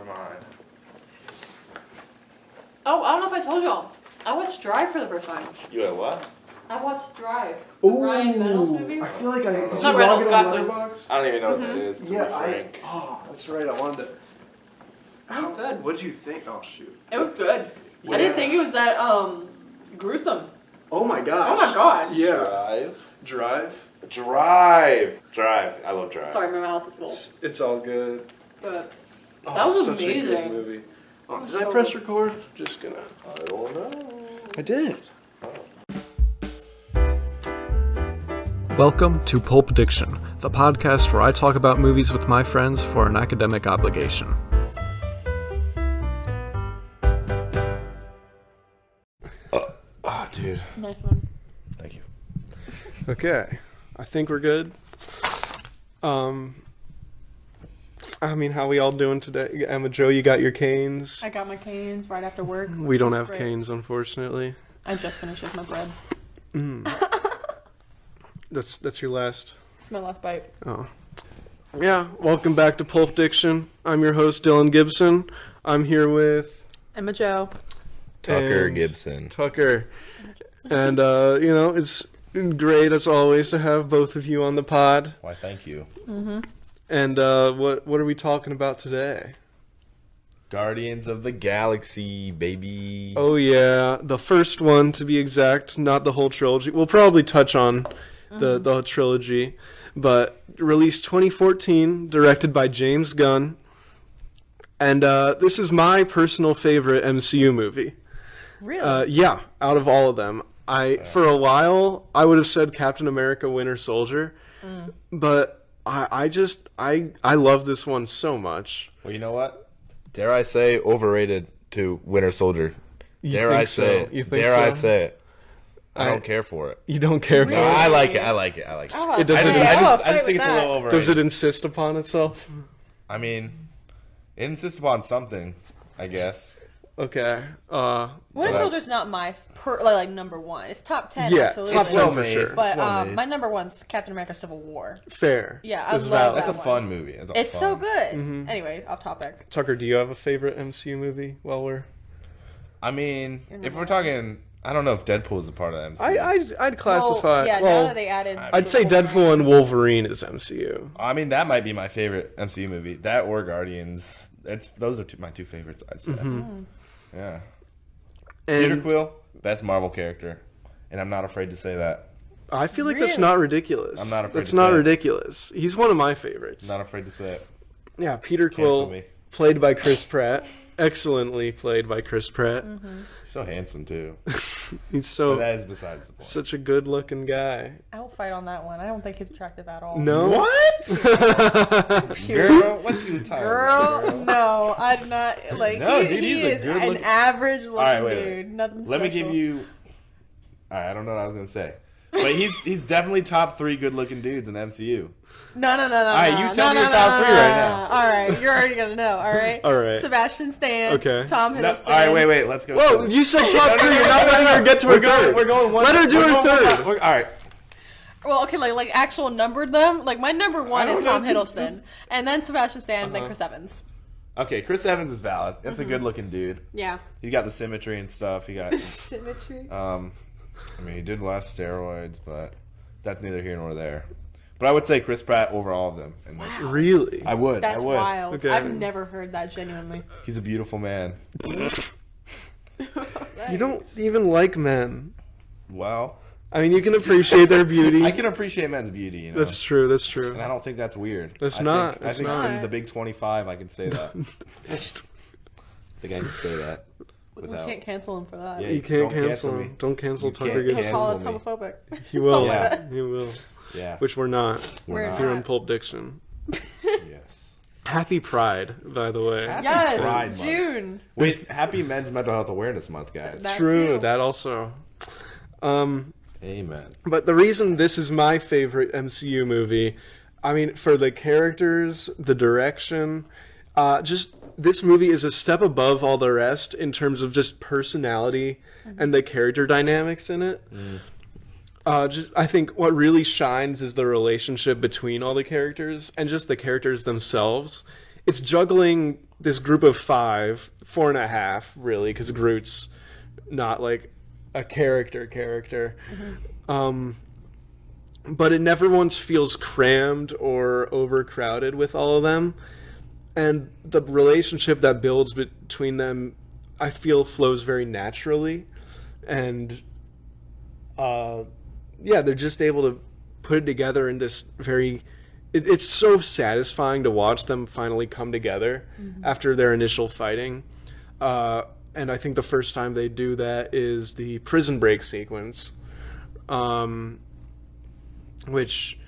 mine. Oh, I don't know if I told y'all. I watched Drive for the first time. You had what? I watched Drive. The Ryan Reynolds movie. I feel like I did. Not you Reynolds, log it on Gosling. Letterboxd? I don't even know what that is. Yeah, that's right. I wanted to. It was good. What'd you think? Oh shoot. It was good. Yeah. I didn't think it was that gruesome. Oh my gosh. Oh my gosh. Yeah. Drive. Drive. I love Drive. Sorry, my mouth is full. It's all good. But Oh, that was such a good amazing. movie. Oh, did So I press good. record? Just gonna. I don't know. I didn't. Welcome to Pulp Diction, the podcast where I talk about movies with my friends for an academic obligation. Oh, dude. Nice one. Thank you. Okay, I think we're good. I mean, how we all doing today? Emma Joe, you got your canes. I got my canes right after work. We don't That's have great. canes, unfortunately. I just finished with my bread. That's your last. It's my last bite. Oh. Yeah, welcome back to Pulp Diction. I'm your host, Dylan Gibson. I'm here with Emma Joe. Tucker and Gibson. Tucker. And, it's great, as always, to have both of you on the pod. Why, thank you. Mm-hmm. And what are we talking about today? Guardians of the Galaxy, baby. Oh, yeah, the first one, to be exact, not the whole trilogy. We'll probably touch on the trilogy, but released 2014, directed by James Gunn. And this is my personal favorite MCU movie. Really? Yeah, out of all of them. For a while, I would have said Captain America Winter Soldier, but I love this one so much. Well, you know what? Dare I say overrated to Winter Soldier. Dare I say it. You think Dare I so? say it. I don't care for it. You don't care for No, it? I like it. I like it. Oh, It doesn't- I just think it's a little overrated. Does it insist upon itself? I mean, it insists upon something, I guess. Okay. Winter Soldier's not my number one. It's top 10, Yeah, absolutely. top 10 well for made. sure. But well made. my number one's Captain America: Civil War. Fair. Yeah, I It's love valid. that. That's a fun movie. It's so fun. good. Anyway, off topic. Tucker, do you have a favorite MCU movie? While we're, I mean, if we're talking, I don't know if Deadpool is a part of the MCU. I'd classify. Now Well, that they added. I'd say Deadpool and Wolverine is MCU. I mean, that might be my favorite MCU movie. That or Guardians. Those are my two favorites, I'd say. Yeah. Peter And Quill, best Marvel character. And I'm not afraid to say that. I feel like that's Really? not ridiculous. I'm not afraid That's to not say it. ridiculous. He's one of my favorites. I'm not afraid to say it. Yeah, Peter Cancel Quill, me. played by Chris Pratt. Excellently played by Chris Pratt. He's so handsome, too. He's But that is besides the point. such a good-looking guy. I will fight on that one. I don't think he's attractive at all. No? What? Girl, what you talking Girl, about, girl? no, I'm not. Like, No, he, dude, he's he a is good an looking- average looking Alright, wait. dude. Nothing Let me special. give you... Alright, I don't know what I was going to say. But he's definitely top 3 good-looking dudes in the MCU. No. Alright, you tell me no, your top 3 right now. Alright, you're already gonna know. Alright. Alright. Sebastian Stan. Okay. Tom No, Hiddleston. alright, wait, let's go. Whoa, you said top three. You're not letting her get to her third. We're going one. Let her do her third. Alright. Well, okay, like actual numbered them. Like my number one I is don't Tom know, Hiddleston, and then Sebastian Stan, then Chris Evans. Okay, Chris Evans is valid. That's a good-looking dude. Yeah. He got the symmetry and stuff. He got... Symmetry. I mean, he did less steroids, but that's neither here nor there. But I would say Chris Pratt over all of them. And that's, Really? I would. That's I would. wild. Okay. I've never heard that genuinely. He's a beautiful man. You don't even like men. Well, I mean, you can appreciate their beauty. I can appreciate men's beauty. You know? That's true. That's And true. I don't think that's weird. That's I not. Think, It's I think not. in the Big 25, I can say that. I think I can say that. Without. We can't cancel him for that. Yeah, You can't Don't cancel cancel him. me. Don't cancel You Tucker can't He'll Gibson. call us Cancel me. homophobic. He will. Something like Yeah. that. He will. Yeah. Which we're not. We're not. Here in not. Pulp Diction. Yes. Happy Pride, by the way. Happy Yes, Pride Month. June. Wait, happy Men's Mental Health Awareness Month, guys. That True. too. That also. Amen. But the reason this is my favorite MCU movie, I mean, for the characters, the direction, just this movie is a step above all the rest in terms of just personality and the character dynamics in it. I think what really shines is the relationship between all the characters and just the characters themselves. it's juggling this group of 4.5 really, because Groot's not like a character. But it never once feels crammed or overcrowded with all of them. And the relationship that builds between them, I feel, flows very naturally. And, they're just able to put it together in this very... It's so satisfying to watch them finally come together after their initial fighting. And I think the first time they do that is the prison break sequence. Which,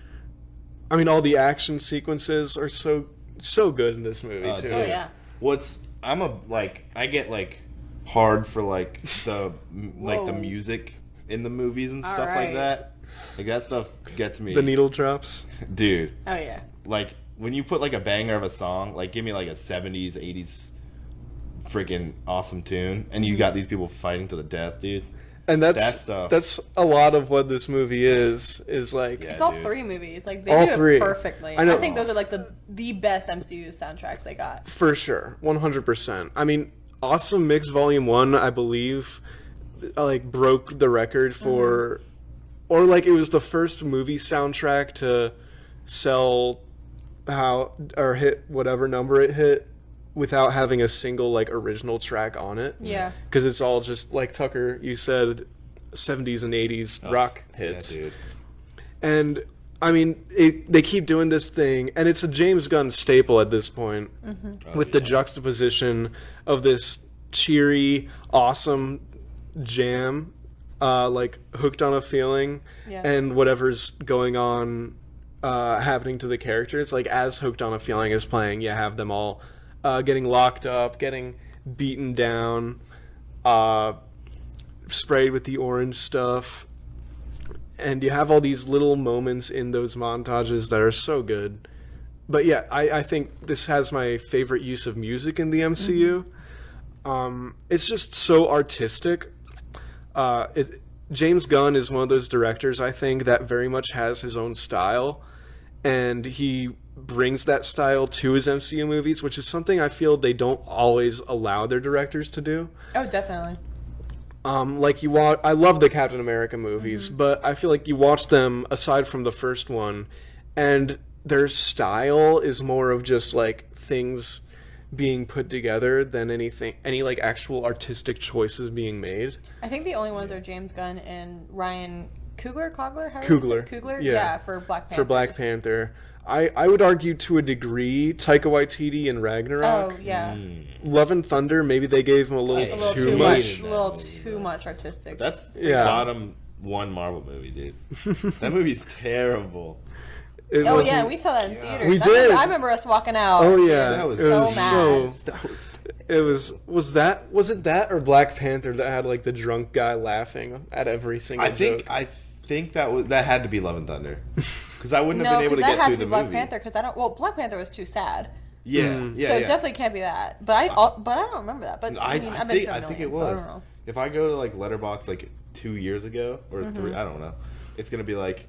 I mean, all the action sequences are so good in this movie too. Oh yeah. I get like hard for like the music in the movies and stuff like that. Like that stuff gets me. The needle drops, dude. Oh yeah. Like when you put like a banger of a song, like give me like a 70s, 80s freaking awesome tune, and you got these people fighting to the death, dude. And that stuff. That's a lot of what this movie is like. It's all three movies. Like they all do three. It perfectly. I think those are like the best MCU soundtracks they got. For sure, 100%. I mean, Awesome Mix Volume 1, I believe, like broke the record for, or like it was the first movie soundtrack to sell or hit whatever number it hit without having a single like original track on it. Yeah. Because it's all just like Tucker, you said, 70s and 80s rock hits. Yeah, dude. And I mean, they keep doing this thing, and it's a James Gunn staple at this point, with the juxtaposition of this cheery, awesome jam, like Hooked on a Feeling, and whatever's going on, happening to the characters. Like as Hooked on a Feeling is playing, you have them all getting locked up, getting beaten down, sprayed with the orange stuff. And you have all these little moments in those montages that are so good. But yeah, I think this has my favorite use of music in the MCU. It's just so artistic. James Gunn is one of those directors, I think, that very much has his own style. And he brings that style to his MCU movies, which is something I feel they don't always allow their directors to do. Oh, definitely. I love the Captain America movies, but I feel like you watch them aside from the first one, and their style is more of just like things being put together than any like actual artistic choices being made. I think the only ones are James Gunn and Ryan Coogler. Coogler, yeah, for Black Panther. For Black Panther. I would argue to a degree Taika Waititi and Ragnarok. Oh yeah. Love and Thunder, maybe they gave him a little too much. A little too much artistic. That's the bottom one Marvel movie, dude. That movie's terrible. We saw that in theaters. We did. I remember us walking out. Oh yeah, that was so mad. It was it that or Black Panther that had like the drunk guy laughing at every single joke? I think that had to be Love and Thunder. Because I wouldn't have been able to get through the Black movie. Panther, because Black Panther was too sad. Yeah, So it definitely can't be that. But I don't remember that. But I think it was. So I don't know. If I go to like Letterboxd like 2 years ago or 3, I don't know. It's gonna be like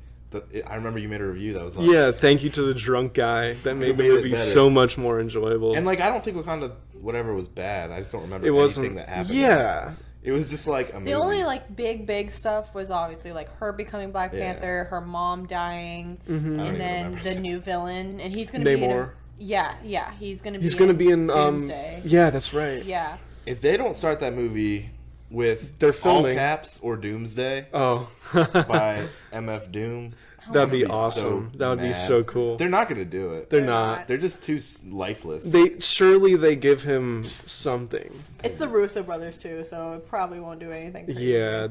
I remember you made a review that was like, yeah, thank you to the drunk guy that made the movie so much more enjoyable. And like I don't think Wakanda whatever was bad. I just don't remember anything that happened. Yeah. It was just like a movie. The only like big stuff was obviously like her becoming Black Panther, her mom dying, and then the new villain, and he's gonna be Namor. He's gonna be in Doomsday. Yeah, that's right. Yeah. If they don't start that movie with they're filming all caps or Doomsday by MF Doom, that'd be awesome. That would be so cool. They're not gonna do it. They're not. They're just too lifeless. They give him something. It's the Russo brothers too, so it probably won't do anything crazy. Yeah,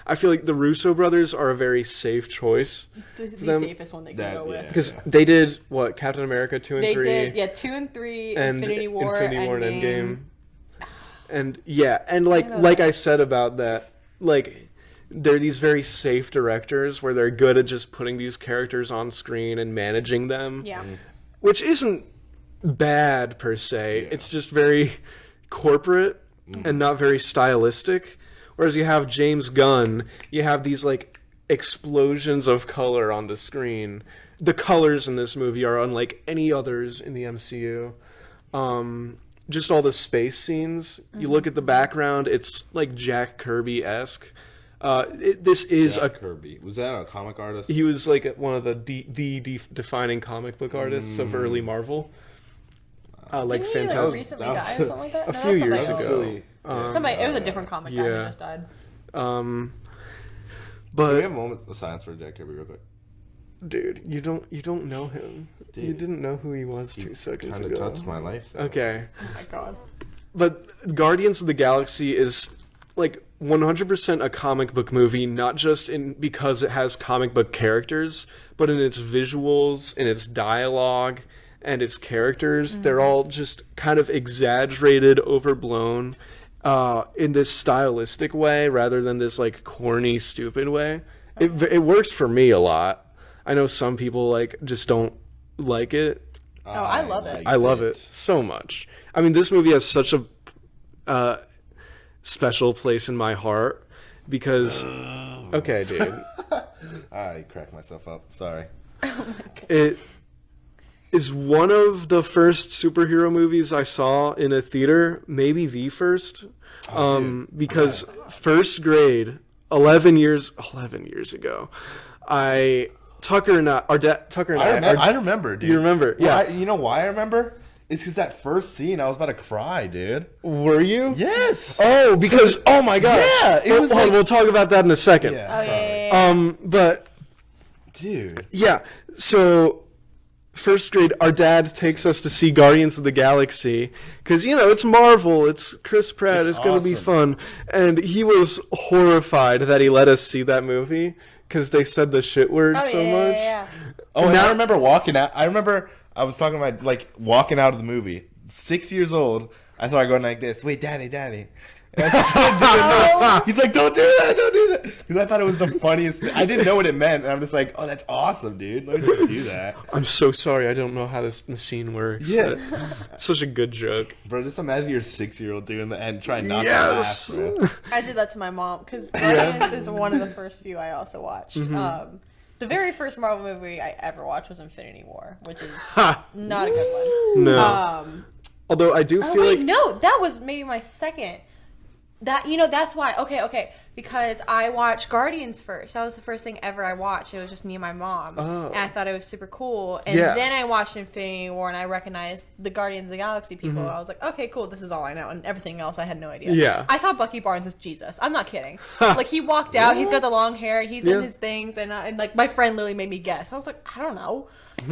I feel like the Russo brothers are a very safe choice. The safest one they can go with. Because they did Captain America 2 and 3. They did 2 and 3, and Infinity War and Endgame. And like I said about that, like they're these very safe directors where they're good at just putting these characters on screen and managing them. Yeah. Which isn't bad per se. Yeah. It's just very corporate and not very stylistic. Whereas you have James Gunn, you have these like explosions of color on the screen. The colors in this movie are unlike any others in the MCU. Just all the space scenes. You look at the background; it's like Jack Kirby-esque. This is Jack Kirby. Was that a comic artist? He was like one of the defining comic book artists of early Marvel. Like Didn't he, Fantastic. recently die or something like that? A No, few that was years somebody ago. else. Somebody, it was a different comic guy who yeah. just died. Can we But have a moment of silence for Jack Kirby real quick? dude, you don't know him. Dude. You didn't know who he was 2 seconds Kind ago. of touched my life. Though. Okay. Oh my god. But Guardians of the Galaxy is like 100% a comic book movie, not just because it has comic book characters, but in its visuals, in its dialogue, and its characters. They're all just kind of exaggerated, overblown, in this stylistic way rather than this like corny, stupid way. It works for me a lot. I know some people like just don't like it. Oh, I love it. I love it so much. I mean, this movie has such a special place in my heart because, okay, dude, I cracked myself up. Sorry. it is one of the first superhero movies I saw in a theater, maybe the first, because first grade, 11 years ago, Tucker and I, I remember, dude. You remember? Yeah. You know why I remember? It's because that first scene, I was about to cry, dude. Were you? Yes. Oh, because oh my god. Yeah, it was like- We'll talk about that in a second. Yeah. Oh, sorry. yeah. But Dude. yeah, so first grade, our dad takes us to see Guardians of the Galaxy because it's Marvel, it's Chris Pratt, it's going to be awesome. fun, and he was horrified that he let us see that movie because they said the shit word Oh, so yeah, much. yeah. Oh, and I remember walking out. I remember I was talking about like walking out of the movie. 6 years old. I started going like this. Wait, daddy. And I He's like, don't do that. Because I thought it was the funniest. I didn't know what it meant. And I'm just like, oh, that's awesome, dude. Let me just do that. I'm so sorry, I don't know how this machine works. Yeah. It's such a good joke. Bro, just imagine your 6-year-old doing that and trying not Yes. to laugh, bro. I did that to my mom because Guardians is one of the first few I also watched. The very first Marvel movie I ever watched was Infinity War, which is not a good one. No. Although I do feel like No, that was maybe my second. That's why. Okay, because I watched Guardians first. That was the first thing ever I watched. It was just me and my mom, and I thought it was super cool. And then I watched Infinity War, and I recognized the Guardians of the Galaxy people. And I was like, okay, cool. This is all I know, and everything else I had no idea. Yeah. I thought Bucky Barnes was Jesus. I'm not kidding. Like he walked out, he's got the long hair, he's in his things, and like my friend literally made me guess. I was like, I don't know,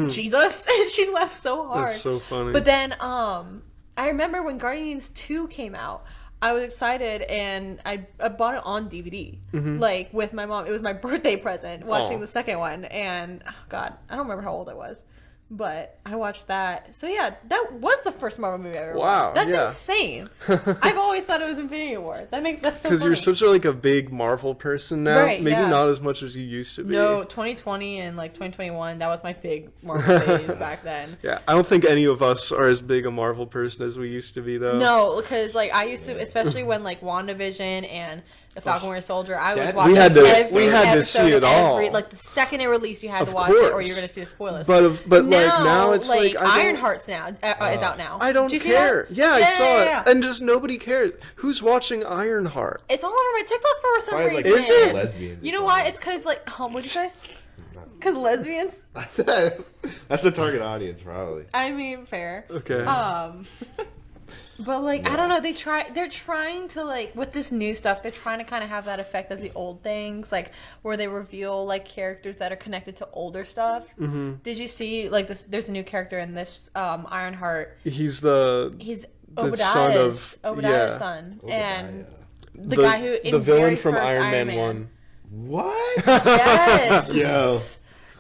Jesus, and she laughed so hard. That's so funny. But then, I remember when Guardians 2 came out. I was excited and I bought it on DVD, like with my mom. It was my birthday present watching the second one, and oh God, I don't remember how old I was, but I watched that. So yeah, that was the first Marvel movie I ever Wow, watched. That's yeah. insane. I've always thought it was Infinity War. That's so because funny. you're such a big Marvel person now. Right, Maybe yeah. not as much as you used to be. No, 2020 and like 2021, that was my big Marvel phase back then. Yeah, I don't think any of us are as big a Marvel person as we used to be, though. No, because like I used to, especially when like WandaVision and the Falcon Winter Soldier, I was That's- watching We had to- every we had to episode see it of all. like the second it released, you had Of to watch it, or course. you're going to see the spoilers. But now it's like I don't- Ironheart's now is out now. I don't Did you see care. that? Yeah, I saw yeah. it, and just nobody cares. Who's watching Ironheart? It's all over my TikTok for some Probably like reason. Is it? lesbians. You know why? It's because like, what'd you say? Because lesbians. That's the target audience, probably. I mean, fair. Okay. But like I don't know, they're trying to like with this new stuff, they're trying to kind of have that effect as the old things, like where they reveal like characters that are connected to older stuff. Mm-hmm. Did you see like this? There's a new character in this Ironheart. He's Obadiah's son, and the guy who in the villain very from first Iron Man 1. What? Yes. Yo.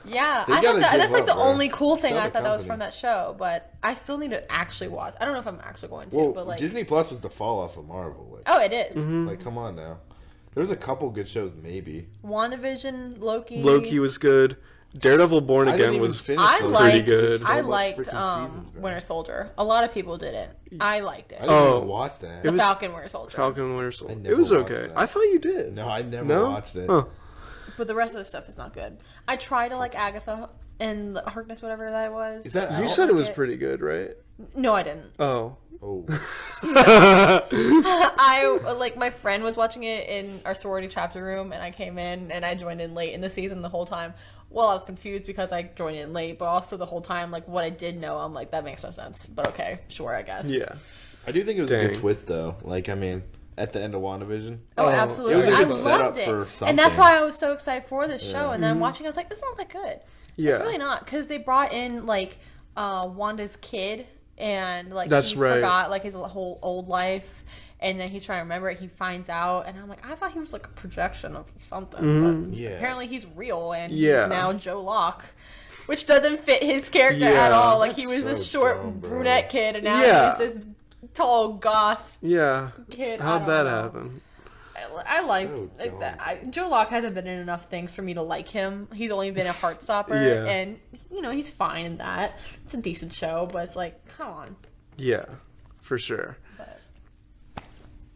Yeah, They I gotta thought give that's like up, the bro. only cool thing Sell I the thought that was company. from that show, but I still need to actually watch. I don't know if I'm actually going to, Well, but like Disney Plus was the fall off of Marvel. Like, oh, it is. like, come on now. There's a couple good shows, maybe. WandaVision, Loki. Loki was good. Daredevil Born I didn't Again even was finish I those. liked. good. I So much liked freaking seasons, bro. Winter Soldier. A lot of people didn't. I liked it. I didn't Oh. even watch that. The was- Falcon Winter Soldier. Falcon Winter Soldier. I It never was watched okay. that. I thought you did. No, I never No? watched it. Huh. But the rest of the stuff is not good. I tried to like Agatha and Harkness, whatever that was. Is that You out? said it was it. pretty good, right? No, I didn't. Oh. Oh. My friend was watching it in our sorority chapter room, and I came in, and I joined in late in the season the whole time. Well, I was confused because I joined in late, but also the whole time, like, what I did know, I'm like, that makes no sense. But okay, sure, I guess. Yeah. I do think it was a Dang. good twist, though. Like, I mean, at the end of WandaVision. Oh, Oh, absolutely. it was a I good setup loved it. for something. And that's why I was so excited for this show. And then Mm-hmm. I'm watching, I was like, this is not that good. Yeah. It's really not. Because they brought in, like, Wanda's kid. And, like, That's he right. forgot, like, his whole old life. And then he's trying to remember it. He finds out. And I'm like, I thought he was, like, a projection of something. But Yeah. apparently he's real. And Yeah. he's now Joe Locke. Which doesn't fit his character Yeah. at all. Like, he That's was this so short dumb, bro. brunette kid. And now Yeah. he's this tall goth Yeah. kid. I How'd don't that know. happen? I like So that. Joe Locke hasn't been in enough things for me to like him. He's only been a Heartstopper, Yeah. and he's fine in that. It's a decent show, but it's like, come on. Yeah, for sure. But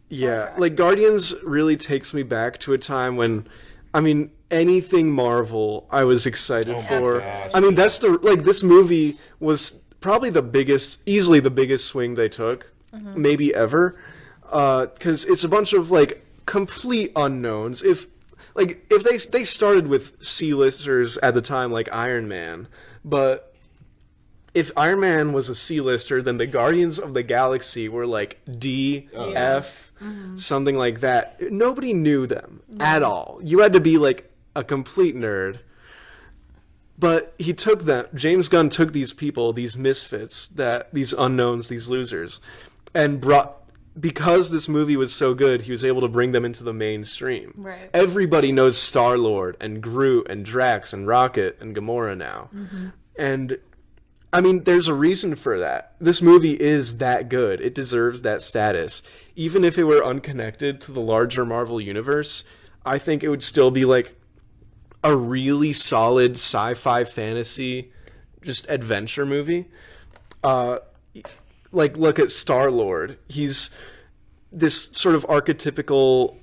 Yeah, Soundtrack. like Guardians really takes me back to a time when, I mean, anything Marvel I was excited Oh my for. gosh. I mean, this movie was probably easily the biggest swing they took, maybe ever, because it's a bunch of like complete unknowns. If they started with C-listers at the time like Iron Man, but if Iron Man was a C-lister, then the Guardians of the Galaxy were like D, F, something like that. Nobody knew them at all. You had to be like a complete nerd. But he took them. James Gunn took these people, these misfits, these unknowns, these losers, and because this movie was so good, he was able to bring them into the mainstream. Right. Everybody knows Star-Lord and Groot and Drax and Rocket and Gamora now. And I mean, there's a reason for that. This movie is that good. It deserves that status. Even if it were unconnected to the larger Marvel universe, I think it would still be like a really solid sci-fi fantasy, just adventure movie. Like, look at Star-Lord. He's this sort of archetypical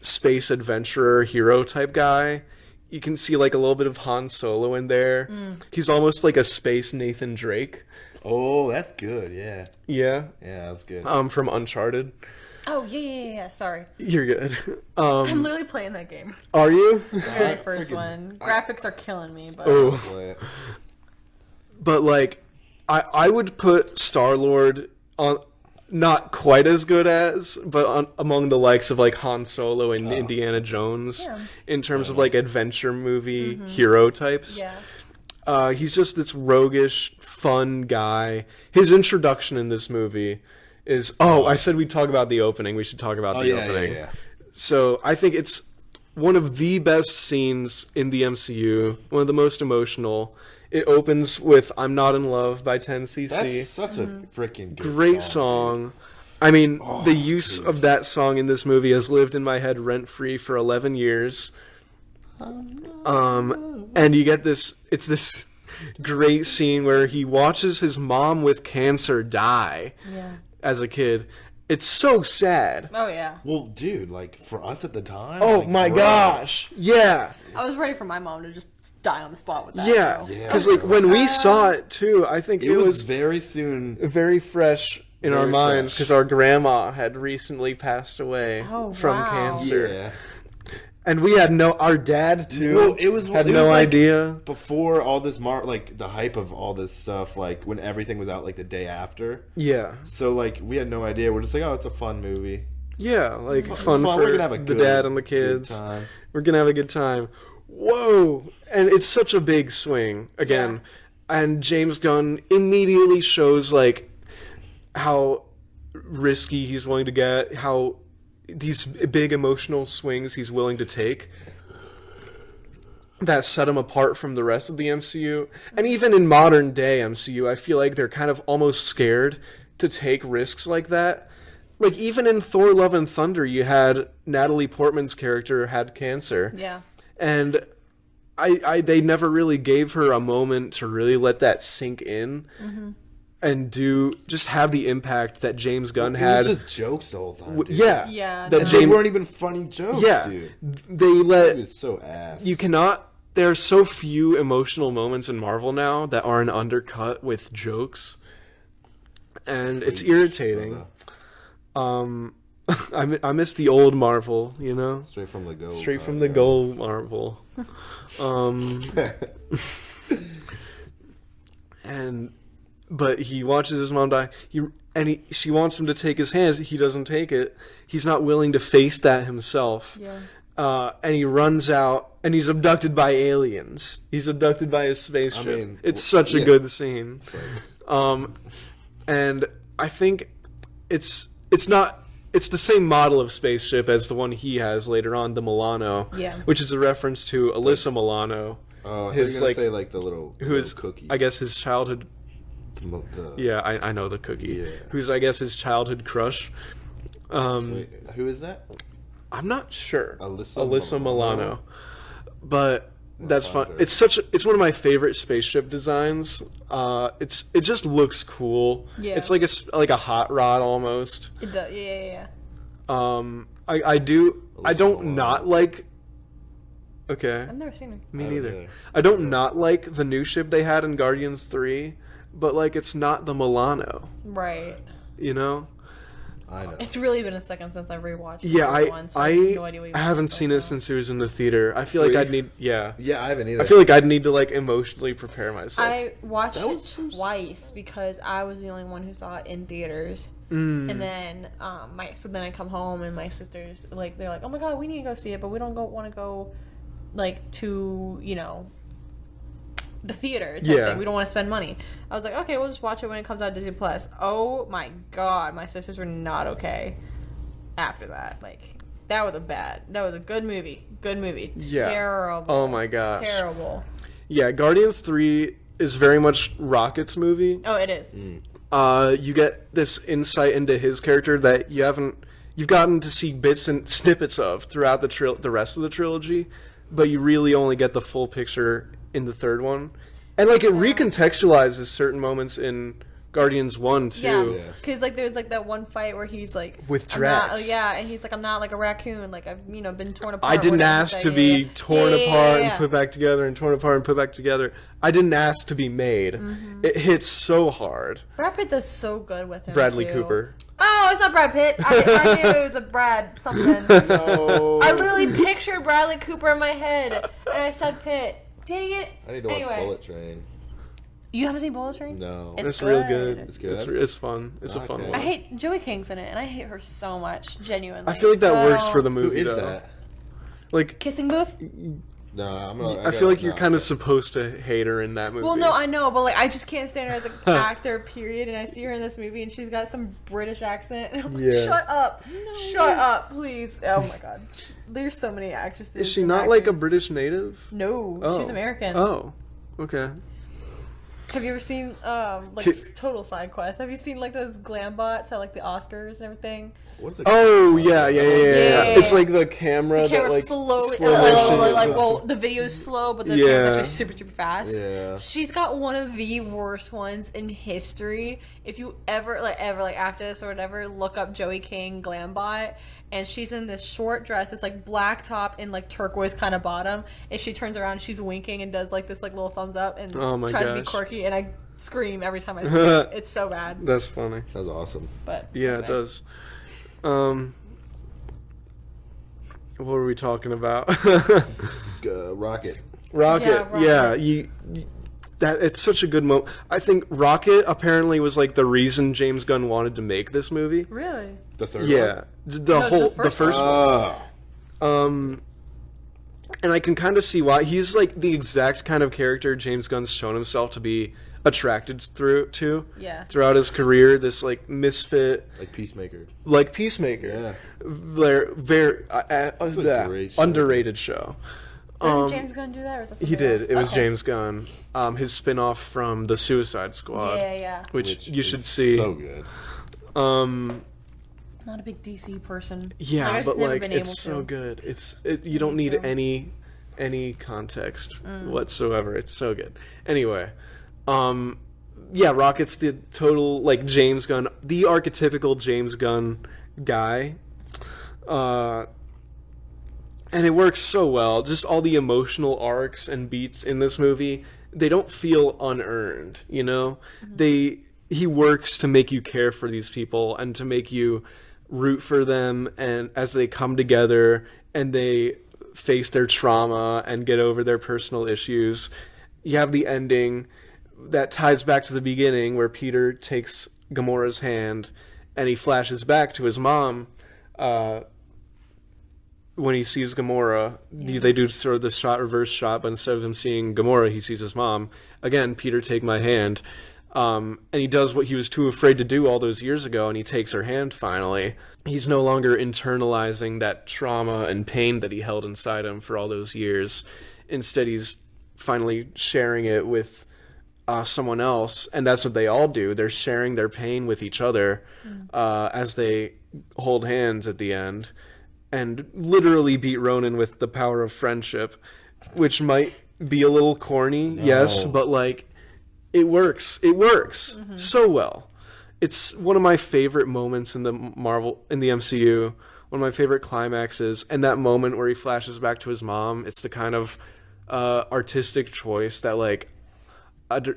space adventurer hero type guy. You can see like a little bit of Han Solo in there. He's almost like a space Nathan Drake. Oh, that's good. Yeah. Yeah. Yeah, that's good. From Uncharted. oh yeah. Sorry, You're good. I'm literally playing that game. Are you? The very first one. Graphics are killing me, but Oh. Play it. But like, I would put Star-Lord on, not quite as good as, but among the likes of like Han Solo and Indiana Jones Yeah. in terms of like adventure movie hero types. yeah. He's just this roguish, fun guy. His introduction in this movie is... Oh, I said we'd talk about the opening. We should talk about the opening. Yeah. So I think it's one of the best scenes in the MCU, one of the most emotional. It opens with I'm Not in Love by 10cc. That's such a freaking good Great song. I mean, the use dude. of that song in this movie has lived in my head rent-free for 11 years. And you get this great scene where he watches his mom with cancer die Yeah. as a kid. It's so sad. Oh yeah. Well, dude, like for us at the time. Oh like, my bro. gosh. Yeah. I was ready for my mom to just die on the spot with that. Yeah. so. Yeah. Because like when we saw it too, I think It was very soon. very fresh in our Very minds fresh. because our grandma had recently passed away Oh, from wow. cancer. Yeah. And we had our dad too Well, had it was no like, idea. Before all this like the hype of all this stuff, like when everything was out like the day after. Yeah. So like we had no idea. We're just like, oh, it's a fun movie. Yeah, like fun We're for gonna have a the good- dad and the good kids. time. We're gonna have a good time. Whoa! And it's such a big swing again. And James Gunn immediately shows like how risky he's willing to get, how these big emotional swings he's willing to take that set him apart from the rest of the MCU. And even in modern day MCU, I feel like they're kind of almost scared to take risks like that. Like even in Thor Love and Thunder, you had Natalie Portman's character had cancer. Yeah. And they never really gave her a moment to really let that sink in and just have the impact that James Gunn It had. was just jokes the whole time. Dude. Yeah. Yeah, That no. They James, weren't even funny jokes, yeah. dude. They It let was so ass. you cannot. There are so few emotional moments in Marvel now that aren't undercut with jokes. and it's irritating. I miss the old Marvel, you know? Straight from the goal. Straight from the goal Marvel. But he watches his mom die. She wants him to take his hand. He doesn't take it. He's not willing to face that himself. Yeah. And he runs out, and he's abducted by aliens. He's abducted by a spaceship. I mean, it's such a good scene. And I think it's the same model of spaceship as the one he has later on, the Milano. Yeah. Which is a reference to Alyssa Milano. Oh, I was gonna say like the little cookie. I guess his childhood. Yeah, I know the cookie. Yeah. Who's I guess his childhood crush. Wait, who is that? I'm not sure. Alyssa Milano. But that's fun. It's one of my favorite spaceship designs. It just looks cool. Yeah. It's like a hot rod almost. It does. Yeah. I don't not like. Okay. I've never seen it. Me neither. I don't not like the new ship they had in Guardians 3, but like it's not the Milano. Right. You know? I know. It's really been a second since I've rewatched it. Yeah, Once, so I have no idea what I haven't seen it since it was in the theater. I feel like I'd need Yeah, I haven't either. I feel like I'd need to like emotionally prepare myself. I watched it twice because I was the only one who saw it in theaters. And then then I come home and my sisters they're like, oh my god, we need to go see it, but we don't want to go like to the theater type thing. We don't want to spend money. I was like, okay, we'll just watch it when it comes out on Disney Plus. Oh my god, my sisters were not okay after that. Like that was a good movie. Yeah. Terrible. Oh my gosh. Terrible. Yeah, Guardians 3 is very much Rocket's movie. Oh, it is. You get this insight into his character that you've gotten to see bits and snippets of throughout the rest of the trilogy, but you really only get the full picture in the third one. And it recontextualizes certain moments in Guardians 1 too. Yeah, because there's that one fight where he's with Drax. And he's like, I'm not like a raccoon. Like I've been torn apart. I didn't ask to be torn apart and put back together and torn apart and put back together. I didn't ask to be made. Mm-hmm. It hits so hard. Brad Pitt does so good with him. Bradley too. Cooper. Oh, it's not Brad Pitt. I knew it was a Brad something. No. I literally pictured Bradley Cooper in my head, and I said Pitt. Dang it. I need to watch Bullet Train. You haven't seen Bullet Train? No. It's real good. It's good. It's fun. It's a fun one. I hate Joey King's in it, and I hate her so much. Genuinely. I feel like that works for the movie. Who is though. that? Kissing Booth? No, I feel like you're kind of supposed to hate her in that movie. Well, no, I know, but I just can't stand her as an actor, period. And I see her in this movie, and she's got some British accent. And I'm like, shut up. No. Shut up, please. Oh my god. There's so many actresses. Is she not like a British native? No, she's American. Oh, okay. Have you ever seen total side quest? Have you seen those glam bots at the Oscars and everything? What's it called? Yeah. It's like the camera that slowly the video's slow, but the camera's actually super super fast. Yeah. She's got one of the worst ones in history. If you ever after this or whatever, look up Joey King glam bot. And she's in this short dress. It's black top and turquoise kind of bottom. And she turns around, she's winking and does this little thumbs up and tries to be quirky. And I scream every time I see it. It's so bad. That's funny. Sounds awesome. But yeah, it does. What were we talking about? Rocket. Yeah. It's such a good moment. I think Rocket apparently was the reason James Gunn wanted to make this movie. Really? The third one? Yeah. The first one. And I can kind of see why. He's the exact kind of character James Gunn's shown himself to be attracted to throughout his career. This misfit, Peacemaker. Yeah. Very underrated show. Did James Gunn do that? Or was that he did. else? It was James Gunn. His spin-off from The Suicide Squad. Yeah. Which you should see. So good. Not a big DC person. Yeah, but it's so good. You don't need any context whatsoever. It's so good. Anyway, Rocket's the total James Gunn, the archetypical James Gunn guy. And it works so well. Just all the emotional arcs and beats in this movie, they don't feel unearned, you know? he works to make you care for these people and to make you root for them, and as they come together and they face their trauma and get over their personal issues. You have the ending that ties back to the beginning where Peter takes Gamora's hand and he flashes back to his mom when he sees Gamora. Yeah. They do sort of the reverse shot, but instead of him seeing Gamora, he sees his mom. Again, Peter, take my hand. And he does what he was too afraid to do all those years ago, and he takes her hand finally. He's no longer internalizing that trauma and pain that he held inside him for all those years. Instead, he's finally sharing it with someone else, and that's what they all do. They're sharing their pain with each other as they hold hands at the end and literally beat Ronan with the power of friendship, which might be a little corny, yes, but like it works. It works so well. It's one of my favorite moments in the MCU, one of my favorite climaxes, and that moment where he flashes back to his mom, it's the kind of artistic choice that, like,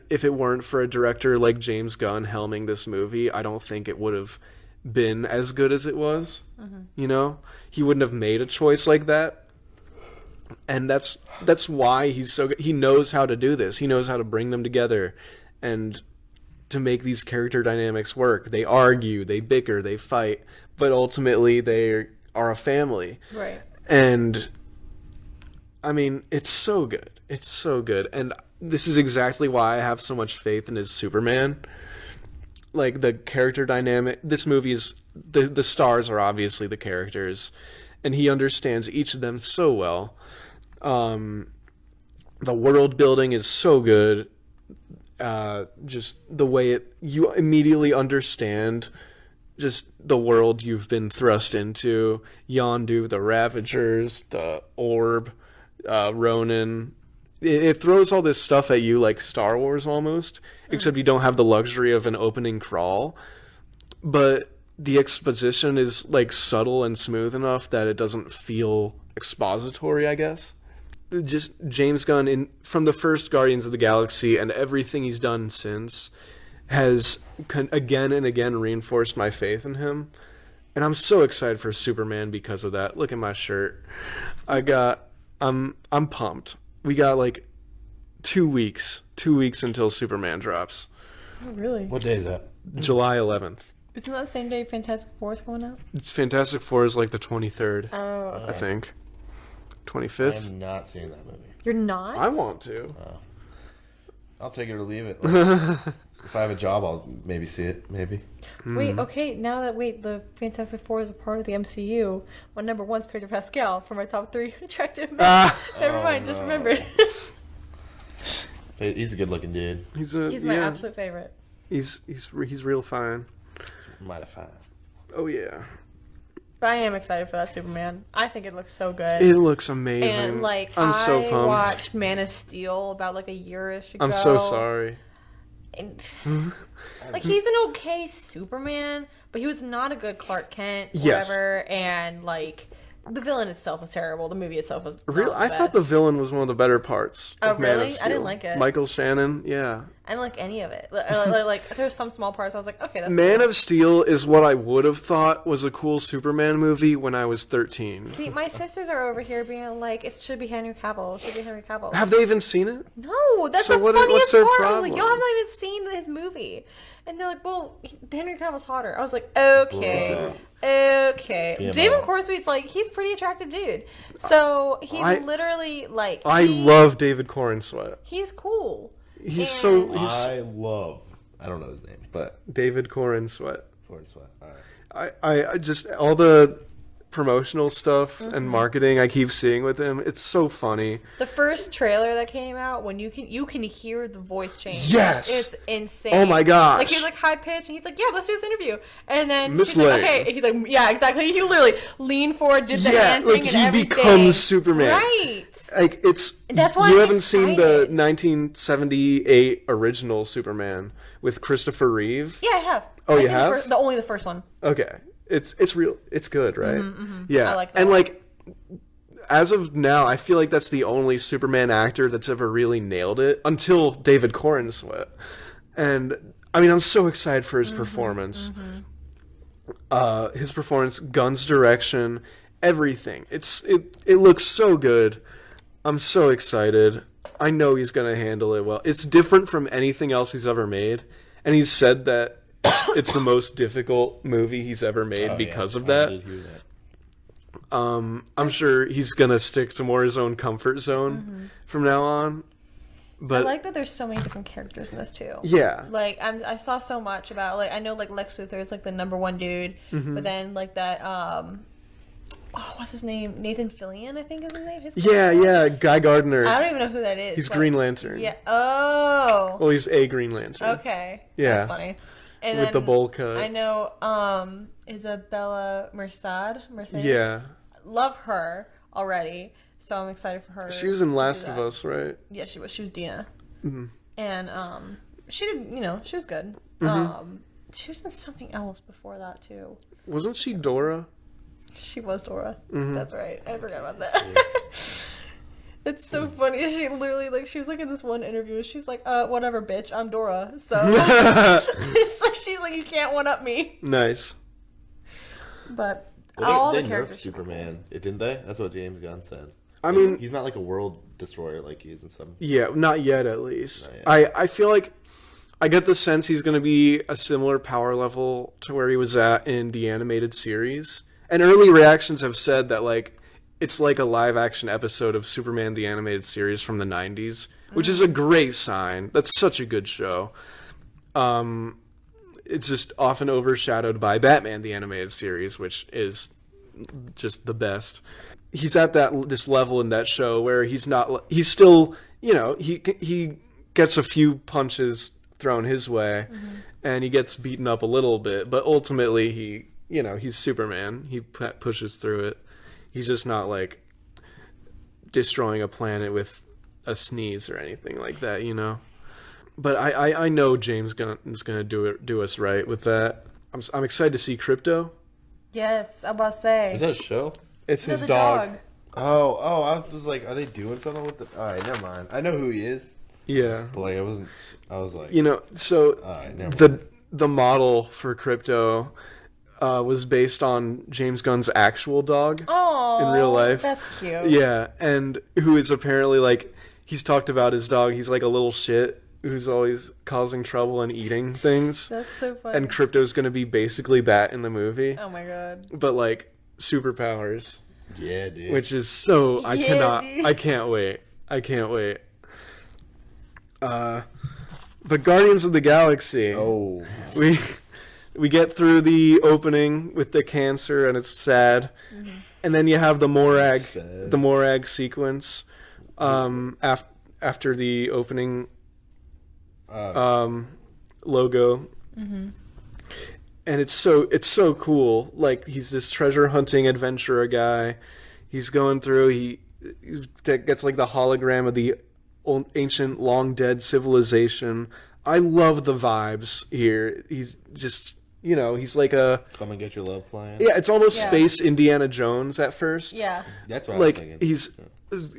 if it weren't for a director like James Gunn helming this movie, I don't think it would have been as good as it was. You know? He wouldn't have made a choice like that. And that's why he's so good. He knows how to do this. He knows how to bring them together and to make these character dynamics work. They argue, they bicker, they fight, but ultimately they are a family. Right. And I mean, it's so good. It's so good. And this is exactly why I have so much faith in his Superman. Like, the character dynamic, this movie is, the stars are obviously the characters, and he understands each of them so well. The world building is so good. Just the way you immediately understand just the world you've been thrust into. Yondu, the Ravagers, the Orb, Ronan. It throws all this stuff at you like Star Wars almost, except you don't have the luxury of an opening crawl. But the exposition is like subtle and smooth enough that it doesn't feel expository, I guess. Just James Gunn, from the first Guardians of the Galaxy and everything he's done since, has again and again reinforced my faith in him. And I'm so excited for Superman because of that. Look at my shirt. I'm pumped. We got like 2 weeks. 2 weeks until Superman drops. Oh, really? What day is that? July 11th. Isn't that the same day Fantastic Four is coming out? It's Fantastic Four is like the 23rd. Oh, okay. I think. 25th. I'm not seeing that movie. You're not? I want to. I'll take it or leave it. Like, if I have a job, I'll maybe see it. Maybe. Wait, okay. Now that the Fantastic Four is a part of the MCU, my number one's Pedro Pascal for my top 3 attractive men. Never mind, just remembered. He's a good-looking dude. He's my absolute favorite. He's real fine. Might have fine. Oh yeah. But I am excited for that Superman. I think it looks so good. It looks amazing. And like I'm so pumped. watched Man of Steel about like a year-ish ago. I'm so sorry. And, like, he's an okay Superman, but he was not a good Clark Kent, Yes. whatever. And like the villain itself was terrible. The movie itself was Really, I thought the villain was one of the better parts. Oh, of Man really? of Steel. I didn't like it. Michael Shannon, yeah. I didn't like any of it. Like there's some small parts I was like, okay, that's Man cool. of Steel is what I would have thought was a cool Superman movie when I was 13. See, my sisters are over here being like, it should be Henry Cavill. It should be Henry Cavill. Have they even seen it? No, that's So the what's funniest their part. I was like, problem? y'all have not even seen his movie. And they're like, well, Henry Cavill's hotter. I was like, okay. Okay. Yeah, David no. Cornsweet's like, he's a pretty attractive dude. So he's literally like... I love David Cornsweet. He's cool. He's I don't know his name, but David Cornsweet. Ford Sweat. All right. I just, all the promotional stuff and marketing I keep seeing with him, it's so funny. The first trailer that came out, when you can hear the voice change. Yes! It's insane. Oh my gosh. Like, he's like high pitched, and he's like, yeah, let's do this interview. And then Miss he's like, Lane. okay. He's like, yeah, exactly. He literally leaned forward, did the hand like thing and he everything. becomes Superman. Right. Like, it's, That's why you I'm haven't seen the excited. 1978 original Superman with Christopher Reeve? Yeah, I have. Oh, I've you seen have? only the first one. Okay. It's real. It's good, right? Yeah. I like that and one. like, as of now, I feel like that's the only Superman actor that's ever really nailed it until David Cornsweet. And I mean, I'm so excited for his performance. His performance, Gunn's direction, everything. It looks so good. I'm so excited. I know he's going to handle it well. It's different from anything else he's ever made. And he's said that it's the most difficult movie he's ever made because of that. I did hear that. I'm sure he's going to stick to more his own comfort zone from now on. But I like that there's so many different characters in this too. yeah. Like I saw so much about like I know like Lex Luthor is like the number one dude, but then like that what's his name? Nathan Fillion, I think is his name. Yeah, Guy Gardner. I don't even know who that is. He's but- Green Lantern. Yeah. Oh. Well, he's a Green Lantern. Okay. Yeah. That's funny. And With then the bowl cut. I know Isabella Merced. Yeah. Love her already, so I'm excited for her. She was in to Last do of that. Us, right? Yeah, she was. She was Dina. And she did. She was good. She was in something else before that too. Wasn't she Dora? She was Dora. That's right. I forgot about that. It's so funny. She literally she was like in this one interview. She's like, whatever, bitch. I'm Dora. So it's like she's like, you can't one up me. Nice. But Well, all they the nerfed characters. Superman, didn't they? That's what James Gunn said. I mean, He's not like a world destroyer like he is in some. yeah, not yet at least. Not yet. I feel like I get the sense he's going to be a similar power level to where he was at in the animated series. And early reactions have said that it's like a live action episode of Superman the animated series from the 90s, which is a great sign. That's such a good show. It's just often overshadowed by Batman the animated series, which is just the best. He's at this level in that show where he's still, he gets a few punches thrown his way and he gets beaten up a little bit, but ultimately he's Superman. He pushes through it. He's just not destroying a planet with a sneeze or anything like that, But I know James is gonna do us right with that. I'm excited to see Crypto. Yes, I'm about to say. Is that a show? It's No, his the dog. Oh, I was like, are they doing something with the? All right, never mind. I know who he is, Yeah. but I wasn't. I was like, So all right, never mind. the model for Crypto was based on James Gunn's actual dog Oh, in real life. That's cute. Yeah, and who is apparently he's talked about his dog. He's like a little shit who's always causing trouble and eating things. That's so funny. And Crypto's gonna be basically that in the movie, Oh my god. but superpowers, Yeah, dude. which is so Yeah, dude. I can't wait. But Guardians of the Galaxy. Oh, We get through the opening with the cancer and it's sad, and then you have the Morag sequence after the opening logo, and it's so cool. He's this treasure hunting adventurer guy. He's going through. He gets the hologram of the ancient long dead civilization. I love the vibes here. He's just he's like a come and get your love plan. yeah. It's almost Yeah. space Indiana Jones at first. Yeah. That's what I was thinking. He's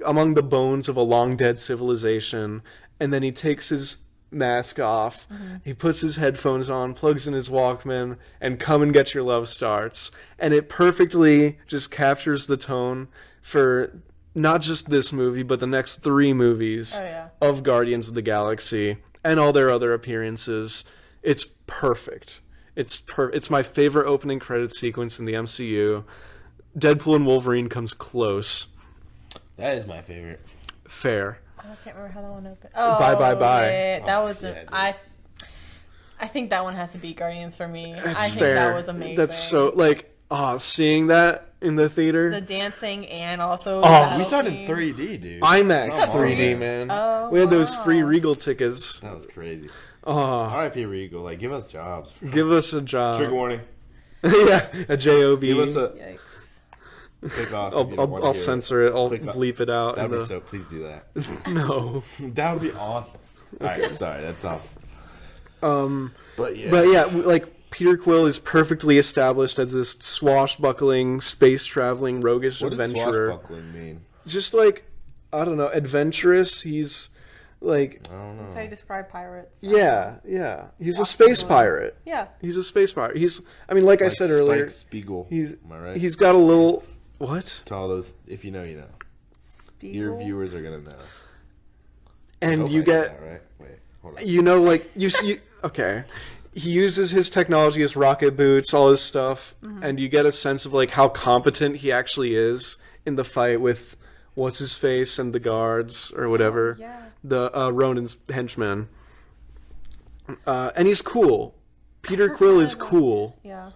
among the bones of a long dead civilization, and then he takes his mask off, he puts his headphones on, plugs in his Walkman, and Come and Get Your Love starts. And it perfectly just captures the tone for not just this movie, but the next 3 movies Oh, yeah. of Guardians of the Galaxy and all their other appearances. It's perfect. It's my favorite opening credit sequence in the MCU. Deadpool and Wolverine comes close. That is my favorite. Fair. I can't remember how that one opened. Oh, Bye, bye, bye. Yeah, that was yeah, dude. I think that one has to beat Guardians for me. I That's think fair. that was amazing. That's so seeing that in the theater. The dancing and also We saw it in 3D, dude. IMAX Oh, 3D, yeah. man. Oh, We had those wow. free Regal tickets. That was crazy. Oh, R.I.P. Regal. Give us jobs. give us a job. Trigger warning. Yeah, a job. Give us a Yikes. click off. if you don't wanna I'll hear censor it. I'll Click off. bleep it out. That'd in be the- so. Please do that. No. That would be awesome. All right, sorry, that's off. But yeah, But yeah, Peter Quill is perfectly established as this swashbuckling, space traveling, roguish what does adventurer. swashbuckling mean? Just I don't know, adventurous. He's Like, I don't know. That's how you describe pirates. yeah. He's a space pirate. Yeah. He's a space pirate. Like I said earlier, Spike Spiegel. he's Am I right? he's got a little what? To all those, if you know, you know. Your viewers are gonna know. And Hope you I get know that, right? Wait, hold on. you know, like you see. Okay, he uses his technology, his rocket boots, all his stuff, and you get a sense of like how competent he actually is in the fight with what's his face and the guards or whatever. Yeah. The Ronan's henchmen. And he's cool. Peter Quill is cool. Yeah.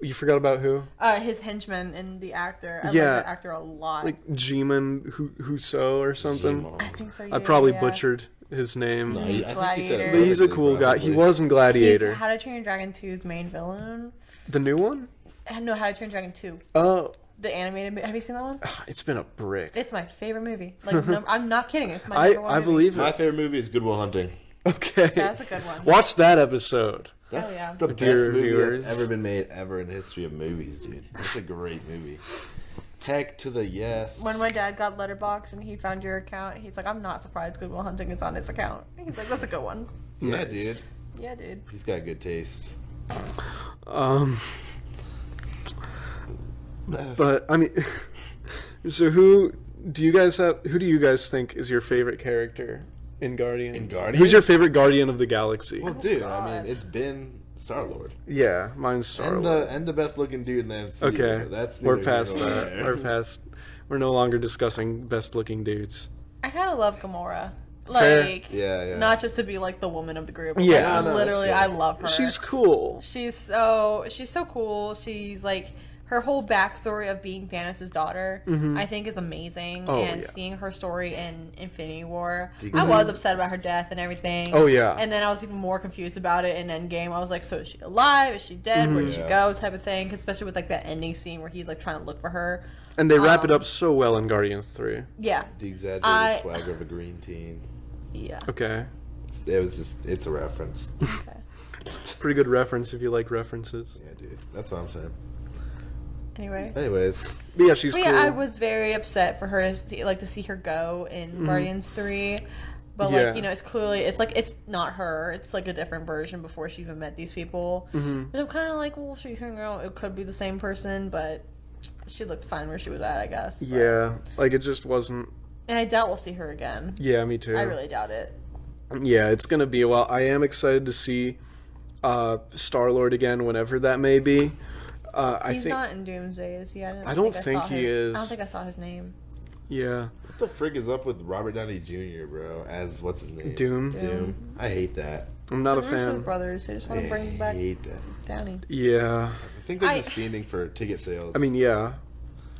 You forgot about who? His henchman and the actor. I Yeah. like that actor a lot. Like Jimin Huso or something. G-Mon. I think so. I probably yeah. butchered his name. No, I think you said Gladiator. it But he's a perfectly, cool guy. He probably. was in Gladiator. He's How to Train Your Dragon 2's main villain. The new one? No, How to Train Your Dragon 2. Oh, The animated. Have you seen that one? it's been a brick. It's my favorite movie. Like, no, I'm not kidding. It's my number one I movie. believe My it. favorite movie is Good Will Hunting. Okay. That's a good one. Watch that episode. That's yeah. the best Dear movie viewers. that's ever been made ever in the history of movies, dude. It's a great movie. Heck to the yes. When my dad got Letterboxd and he found your account, he's like, I'm not surprised Good Will Hunting is on his account. He's like, that's a good one. Yeah, Nice. dude. Yeah, dude. He's got good taste. But I mean, so who do you guys think is your favorite character in Guardians? In Guardians? Who's your favorite Guardian of the Galaxy? Well, dude, God. I mean, it's been Star-Lord. Yeah, mine's Star-Lord. And the best looking dude in the MCU. Okay, That's we're neither here past nor that. there. We're no longer discussing best looking dudes. I kind of love Gamora. Fair. Like, Yeah. not just to be like the woman of the group. Yeah. Like, No, that's literally, fair. I love her. She's cool. She's so cool. She's like her whole backstory of being Thanos' daughter. I think is amazing. Oh, and yeah. seeing her story in Infinity War, Mhm. I was upset about her death and everything. Oh, yeah. And then I was even more confused about it in Endgame. I was like, so is she alive? Is she dead? Where did she Yeah. go? Type of thing. 'Cause especially with like that ending scene where he's like trying to look for her. And they wrap it up so well in Guardians 3. Yeah. The exaggerated I- swagger of a green teen. Yeah. Okay. It's a reference. Okay. Pretty good reference if you like references. Yeah, dude. That's what I'm saying. Anyway. Anyways. But yeah, she's But cool. yeah, I was very upset for her to see her go in Guardians 3. But Yeah. like, you know, it's not her. It's like a different version before she even met these people. And I'm kind of like, well, she can go. It could be the same person, but she looked fine where she was at, I guess. But- Yeah, like it just wasn't. And I doubt we'll see her again. Yeah, me too. I really doubt it. Yeah, it's gonna be a while. I am excited to see Star-Lord again, whenever that may be. I He's think. not in Doomsday, is he? I don't think saw he his- is. I don't think I saw his name. Yeah, What the frick is up with Robert Downey Jr., bro? As what's his name? Doom. I hate that. I'm not a The Russo fan. brothers. They just want I to bring back hate that. Downey. Yeah, I think they're I- just fiending for ticket sales. I mean, yeah.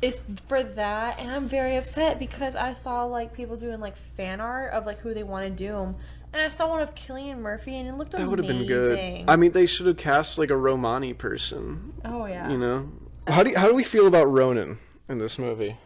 It's for that, and I'm very upset because I saw like people doing like fan art of like who they wanted Doom, and I saw one of Cillian Murphy, and it looked That would have amazing. been good. I mean, they should have cast like a Romani person. Oh yeah. You know, how do we feel about Ronan in this movie?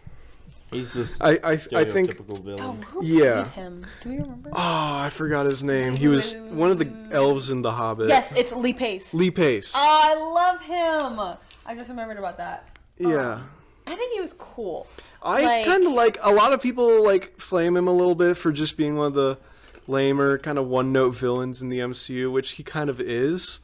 he's just I think. stereotypical Oh, villain. who Yeah. played him? Do you remember? Oh, I forgot his name. He was one of the elves in The Hobbit. Yes, it's Lee Pace. Lee Pace. Oh, I love him. I just remembered about that. Yeah. I think he was cool. I Like- kind of like a lot of people like flame him a little bit for just being one of the lamer kind of one-note villains in the MCU, which he kind of is.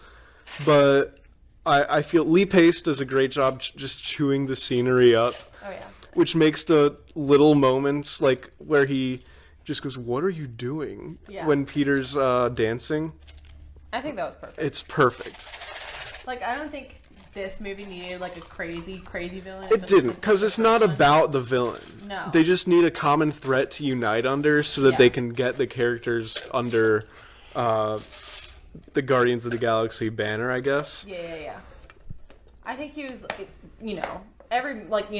But I feel Lee Pace does a great job just chewing the scenery up, Oh yeah. which makes the little moments like where he just goes, "What are you doing?" Yeah. when Peter's dancing. I think that was perfect. It's perfect. Like I don't think this movie needed like a crazy villain. It didn't, because it's not about the villain. No. They just need a common threat to unite under so that Yeah. they can get the characters under the Guardians of the Galaxy banner, I guess. Yeah. I think he was, like, you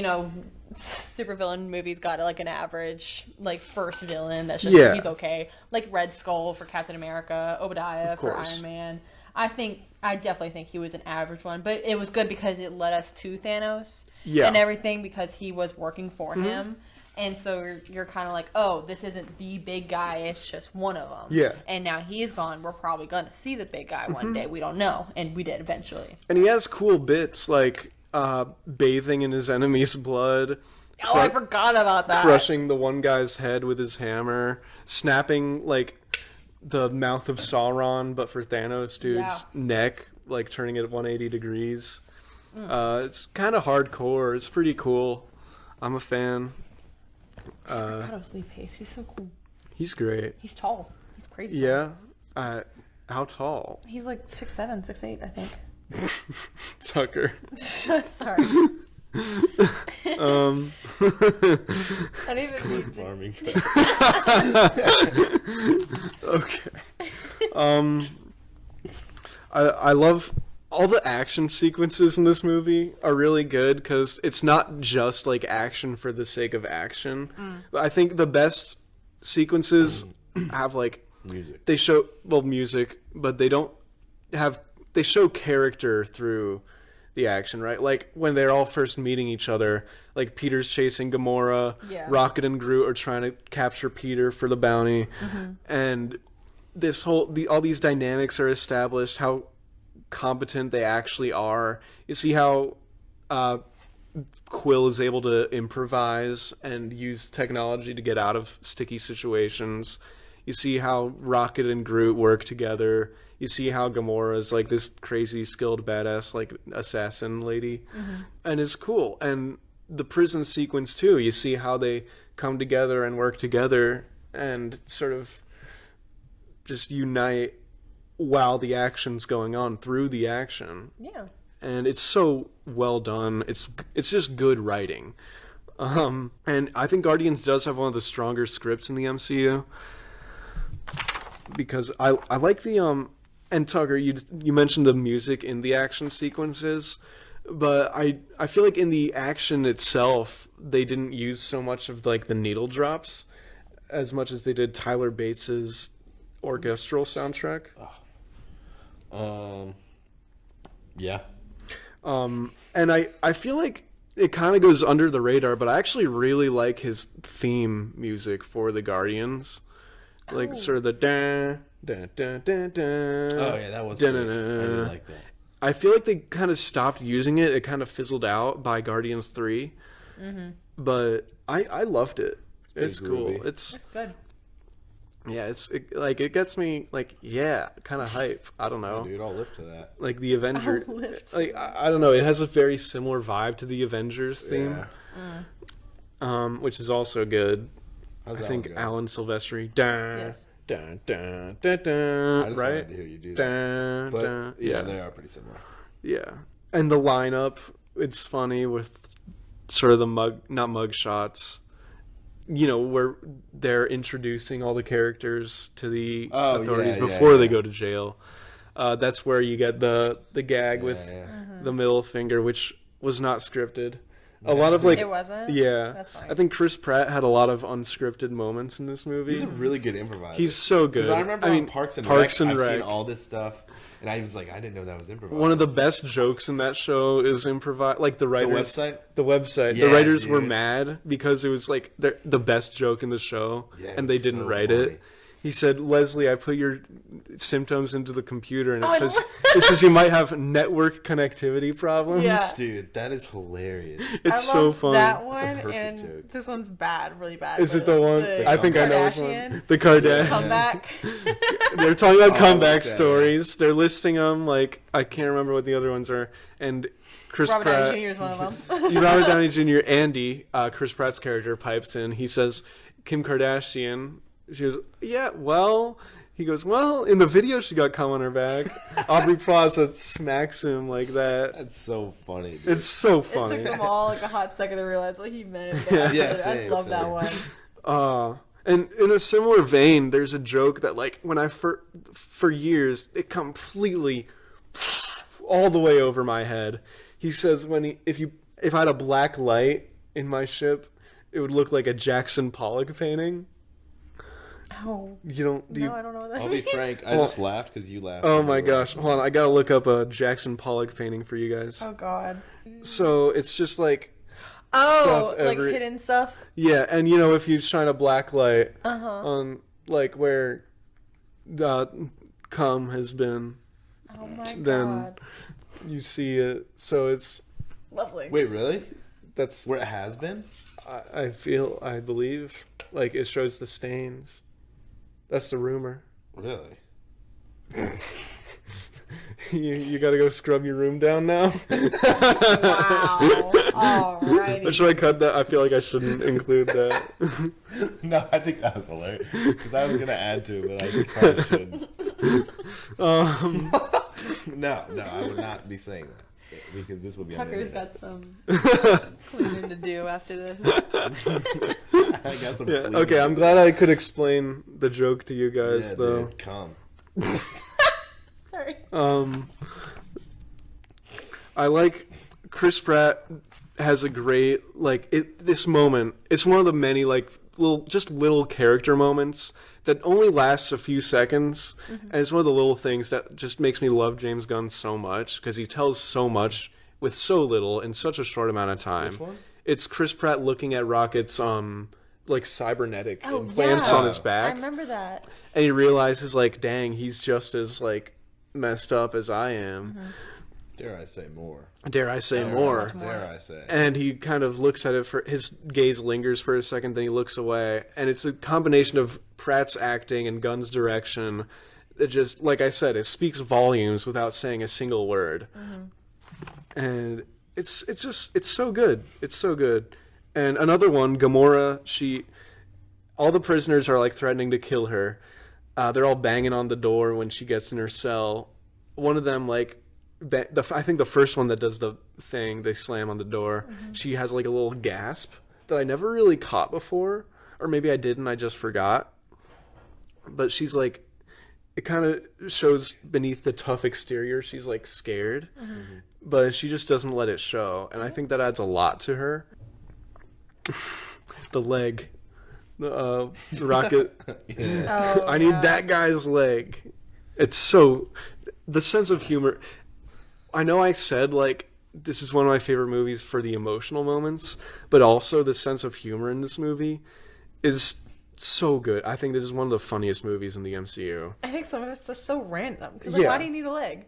know, supervillain movies got like an average like first villain that's just Yeah. he's okay. Like Red Skull for Captain America, Obadiah Of for course. Iron Man. I definitely think he was an average one, but it was good because it led us to Thanos Yeah. and everything because he was working for him. And so you're kind of like, oh, this isn't the big guy, it's just one of them. Yeah. And now he's gone, we're probably going to see the big guy one day. We don't know. And we did eventually. And he has cool bits like bathing in his enemy's blood, Oh, I forgot about that. Crushing the one guy's head with his hammer, snapping like the mouth of Sauron, but for Thanos dude's neck, like turning it 180 degrees. It's kind of hardcore. It's pretty cool. I'm a fan. I forgot of Lee Pace. He's so cool. He's great. He's tall. He's crazy. Yeah. How tall? He's like 6'7", 6'8", I think. Tucker. Sorry. I didn't even mean Farming. Okay. I love all the action sequences in this movie are really good because it's not just like action for the sake of action. But I think the best sequences have like Music. they show music, but they show character through the action, right? Like when they're all first meeting each other, like Peter's chasing Gamora, Rocket and Groot are trying to capture Peter for the bounty, and all these dynamics are established, how competent they actually are. You see how Quill is able to improvise and use technology to get out of sticky situations. You see how Rocket and Groot work together. You see how Gamora is like this crazy skilled badass like assassin lady, and it's cool. And the prison sequence too. You see how they come together and work together and sort of just unite while the action's going on through the action. Yeah. And it's so well done. It's just good writing. And I think Guardians does have one of the stronger scripts in the MCU. Because I like the and Tucker, you mentioned the music in the action sequences, but I feel like in the action itself they didn't use so much of like the needle drops as much as they did Tyler Bates's orchestral soundtrack. Yeah. And I feel like it kind of goes under the radar, but I actually really like his theme music for the Guardians. Like sort of the da da da da da. Oh yeah, that was good. I did like that. I feel like they kind of stopped using it. It kind of fizzled out by Guardians 3. But I loved it. It's cool. groovy. It's good. Yeah, it gets me like kind of hype. I don't know. Dude, I'll live to that. Like the Avengers, like I don't know. It has a very similar vibe to the Avengers theme, which is also good. How's I that think one go? Alan Silvestri. Da, Yes. da, da, da, da, I just right? wanted to hear you do Da, that. But da, yeah, they are pretty similar. yeah. And the lineup, it's funny with sort of the not mug shots. You know, where they're introducing all the characters to the authorities before they go to jail. That's where you get the gag with the middle finger, which was not scripted. A lot of like It wasn't? Yeah, That's fine. I think Chris Pratt had a lot of unscripted moments in this movie. He's a really good improviser. He's so good. 'Cause I remember on Parks and Parks Rec, and I've seen Rec. all this stuff, and I was like, I didn't know that was improvised. One of the best jokes in that show is improv. Like the writers, website? The website. Yeah, the writers were dude. mad because it was like the best joke in the show, Yeah, it and they was didn't so write funny. it. He said, "Leslie, I put your symptoms into the computer, and it says you might have network connectivity problems." Yeah. Dude, that is hilarious. It's I so love funny. that one, perfect and joke. this one's bad, really bad. Is it the one? I think I know which Kardashian one. The Kardashian. comeback. They're talking about I comeback like that. stories. They're listing them. Like I can't remember what the other ones are. And Chris Robert Pratt, Downey Jr. is one of them. Robert Downey Jr. Andy, Chris Pratt's character pipes in. He says, "Kim Kardashian." She goes, "Yeah, well." He goes, "Well, in the video she got cum on her back." Aubrey Plaza smacks him like that. That's so funny. Dude. It's so It funny. took them all like a hot second to realize what he meant. Yeah, I same, love that same. one. And in a similar vein, there's a joke that like when I for years it completely all the way over my head. He says if I had a black light in my ship, it would look like a Jackson Pollock painting. Oh. You don't do No, you, I don't know what that I'll be means. frank. I just laughed because you laughed. Oh and my you were gosh. laughing. Hold on, I gotta look up a Jackson Pollock painting for you guys. Oh god. So it's just like Oh, stuff like every- hidden stuff. Yeah, and you know if you shine a black light on like where cum has been, Oh my Then- god. you see it. So it's Lovely. Wait, really? that's Where it has been? I believe, like, it shows the stains. That's the rumor. Really? You gotta go scrub your room down now? Wow. Alrighty. Or should I cut that? I feel like I shouldn't include that. No, I think that was hilarious. Because I was going to add to it, but I probably shouldn't. No, I would not be saying that. Because this would be Tucker's on got some cleaning to do after this. I got some Okay, I'm glad I could explain the joke to you guys, though. Dude, come. Sorry. I like Chris Pratt has a great this moment. It's one of the many little character moments that only lasts a few seconds, and it's one of the little things that just makes me love James Gunn so much because he tells so much with so little in such a short amount of time. Which one? It's Chris Pratt looking at Rocket's cybernetic implants on his back. I remember that. And he realizes, dang, he's just as, messed up as I am. Dare I say more? Dare I say more? Dare I say? And he kind of looks at it his gaze lingers for a second, then he looks away. And it's a combination of Pratt's acting and Gunn's direction. It just, like I said, it speaks volumes without saying a single word. And it's so good. It's so good. And another one, Gamora, all the prisoners are threatening to kill her. They're all banging on the door when she gets in her cell. One of them, I think the first one that does the thing, they slam on the door. She has a little gasp that I never really caught before, or maybe I did and I just forgot. But she's it kind of shows beneath the tough exterior, she's scared, but she just doesn't let it show, and I think that adds a lot to her. The leg. The Rocket. Yeah. Oh, I need that guy's leg. It's so... The sense of humor... I know I said, this is one of my favorite movies for the emotional moments, but also the sense of humor in this movie is so good. I think this is one of the funniest movies in the MCU. I think some of it's just so random. Because, Yeah. why do you need a leg?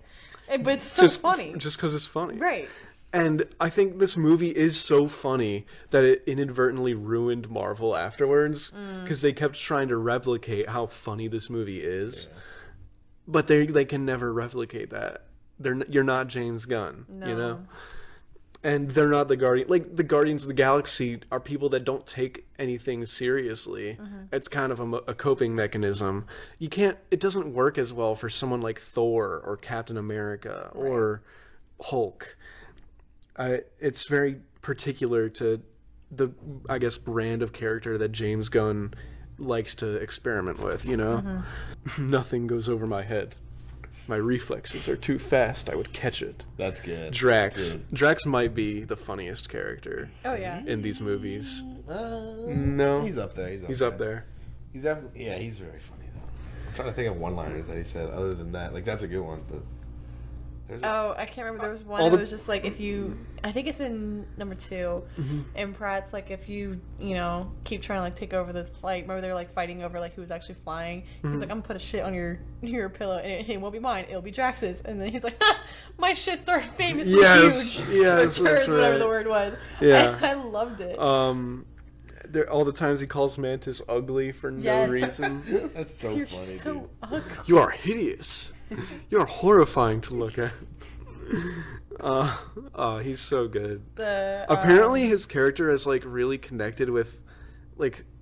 But it's so funny. Just because it's funny. Right. And I think this movie is so funny that it inadvertently ruined Marvel afterwards because they kept trying to replicate how funny this movie is. Yeah. But they can never replicate that. You're not James Gunn, No. you know? And they're not the Guardian. The Guardians of the Galaxy are people that don't take anything seriously. It's kind of a coping mechanism. It doesn't work as well for someone like Thor or Captain America or Hulk. It's very particular to the, I guess, brand of character that James Gunn likes to experiment with, you know? Nothing goes over my head. My reflexes are too fast. I would catch it. That's good. Drax. Good. Drax might be the funniest character Oh, yeah. in these movies. No. He's up there. He's up there. He's definitely, yeah, he's very funny, though. I'm trying to think of one-liners that he said other than that. That's a good one, but... I can't remember. There was one that was just if you... I think it's in number 2. And Pratt's if you, keep trying to take over the flight. Remember they were fighting over who was actually flying. He's I'm going to put a shit on your pillow and it won't be mine. It'll be Drax's. And then he's ha! My shits are famously huge. Yes, Or that's whatever right. the word was. Yeah. I loved it. All the times he calls Mantis ugly for no reason. That's so You're funny, so dude. ugly. You are hideous. You are horrifying to look at. He's so good. Apparently his character is really connected with